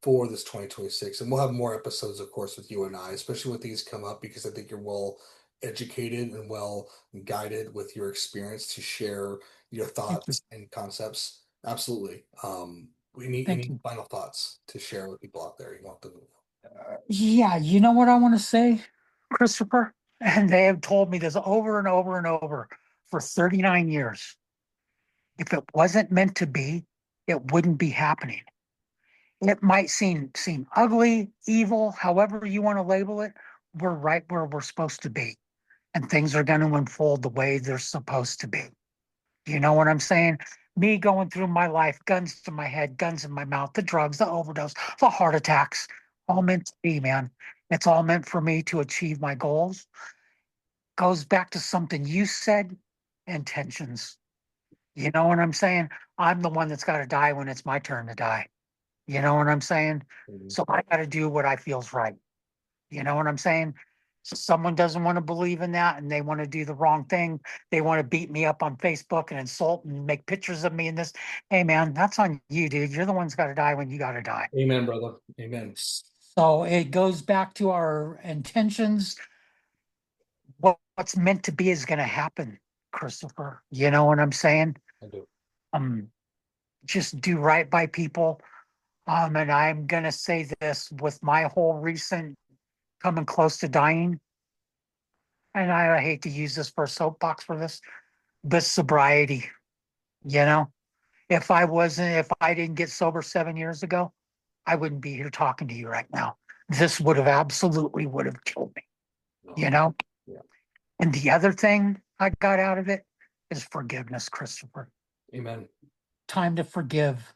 [SPEAKER 2] for this 2026? And we'll have more episodes, of course, with you and I, especially when these come up, because I think you're well educated and well guided with your experience to share your
[SPEAKER 3] Thank you.
[SPEAKER 2] thoughts and concepts. Absolutely.
[SPEAKER 3] Thank
[SPEAKER 2] Any
[SPEAKER 3] you.
[SPEAKER 2] final thoughts to share with people out there you want them to know?
[SPEAKER 3] Yeah, you know what I want to say, Christopher? And they have told me this over and over and over for 39 years. If it wasn't meant to be, it wouldn't be happening. It might seem ugly, evil, however you want to label it. We're right where we're supposed to be, and things are going to unfold the way they're supposed to be. You know what I'm saying? Me going through my life, guns to my head, guns in my mouth, the drugs, the overdose, the heart attacks, all meant to be, man. It's all meant for me to achieve my goals. Goes back to something you said, intentions. You know what I'm saying? I'm the one that's got to die when it's my turn to die. You know what I'm saying?
[SPEAKER 2] Mhm.
[SPEAKER 3] So I got to do what I feels right. You know what I'm saying? Someone doesn't want to believe in that and they want to do the wrong thing. They want to beat me up on Facebook and insult and make pictures of me and this. Hey, man, that's on you, dude. You're the one's got to die when you got to die.
[SPEAKER 2] Amen, brother. Amen.
[SPEAKER 3] So it goes back to our intentions. What's meant to be is going to happen, Christopher. You know what I'm saying?
[SPEAKER 2] I do.
[SPEAKER 3] Um, just do right by people. And I'm going to say this with my whole recent coming close to dying. And I hate to use this for a soapbox for this, but sobriety, you know, if I didn't get sober 7 years ago, I wouldn't be here talking to you right now. This would have killed me,
[SPEAKER 2] No.
[SPEAKER 3] you know?
[SPEAKER 2] Yeah.
[SPEAKER 3] And the other thing I got out of it is forgiveness, Christopher.
[SPEAKER 2] Amen.
[SPEAKER 3] Time to forgive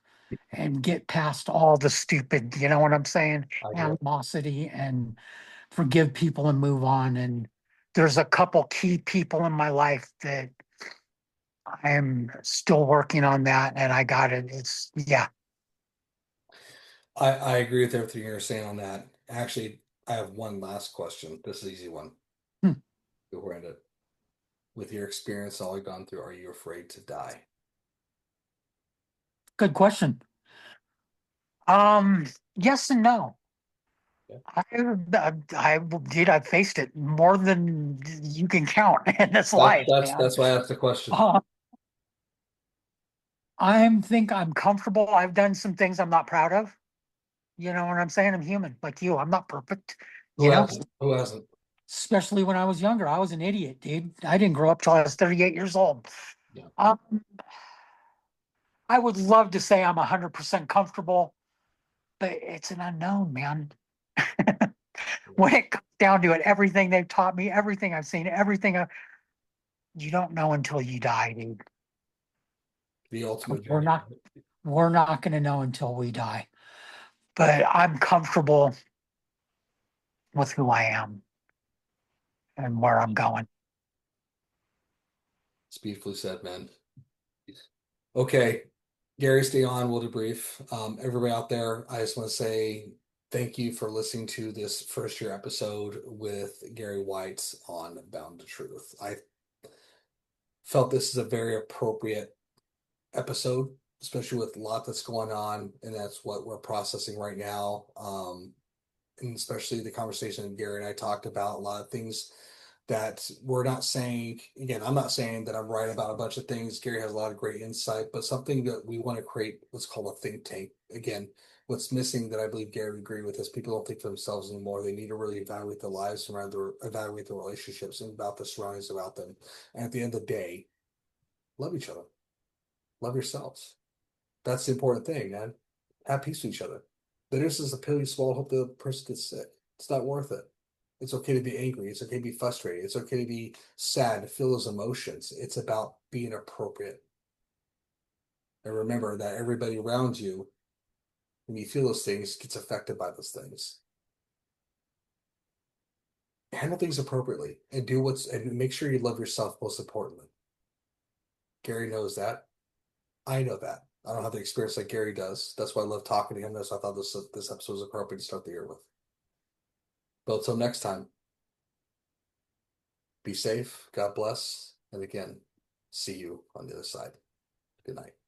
[SPEAKER 3] and get past all the stupid, you know what I'm saying?
[SPEAKER 2] I do.
[SPEAKER 3] Animosity and forgive people and move on. And there's a couple key people in my life that I'm still working on that and I got it. It's yeah.
[SPEAKER 2] I agree with everything you're saying on that. Actually, I have one last question. This is an easy one.
[SPEAKER 3] Hmm.
[SPEAKER 2] Before we end it. With your experience, all you've gone through, are you afraid to die?
[SPEAKER 3] Good question. Yes and no.
[SPEAKER 2] Yeah.
[SPEAKER 3] I did. I faced it more than you can count in this life, man.
[SPEAKER 2] That's why I asked the question.
[SPEAKER 3] Uh, I'm comfortable. I've done some things I'm not proud of. You know what I'm saying? I'm human like you. I'm not perfect,
[SPEAKER 2] Who
[SPEAKER 3] you know,
[SPEAKER 2] hasn't? Who hasn't?
[SPEAKER 3] especially when I was younger. I was an idiot, dude. I didn't grow up till I was 38 years old.
[SPEAKER 2] Yeah.
[SPEAKER 3] Um, I would love to say I'm 100% comfortable, but it's an unknown, man. When it comes down to it, everything they've taught me, everything I've seen, you don't know until you die, dude.
[SPEAKER 2] The ultimate
[SPEAKER 3] We're
[SPEAKER 2] journey.
[SPEAKER 3] not, we're not going to know until we die. But I'm comfortable with who I am and where I'm going.
[SPEAKER 2] It's beautifully said, man. Okay. Gary, stay on. We'll debrief. Everybody out there, I just want to say thank you for listening to this first year episode with Gary White on Bound to Truth. I felt this is a very appropriate episode, especially with a lot that's going on, and that's what we're processing right now. And especially the conversation that Gary and I talked about a lot of things that we're not saying. Again, I'm not saying that I'm right about a bunch of things. Gary has a lot of great insight, but something that we want to create what's called a think tank. Again, what's missing that I believe Gary would agree with is people don't think for themselves anymore. They need to really evaluate their lives around their evaluate their relationships and about the surroundings about them. And at the end of the day, love each other, love yourselves. That's the important thing, man. Have peace with each other. Bitterness is a pill you swallow, hope the person gets sick. It's not worth it. It's okay to be angry. It's okay to be frustrated. It's okay to be sad, to feel those emotions. It's about being appropriate. And remember that everybody around you, when you feel those things, gets affected by those things. Handle things appropriately and and make sure you love yourself most importantly. Gary knows that. I know that. I don't have the experience that Gary does. That's why I love talking to him. That's why I thought this episode was appropriate to start the year with. But until next time, be safe. God bless. And again, see you on the other side. Good night.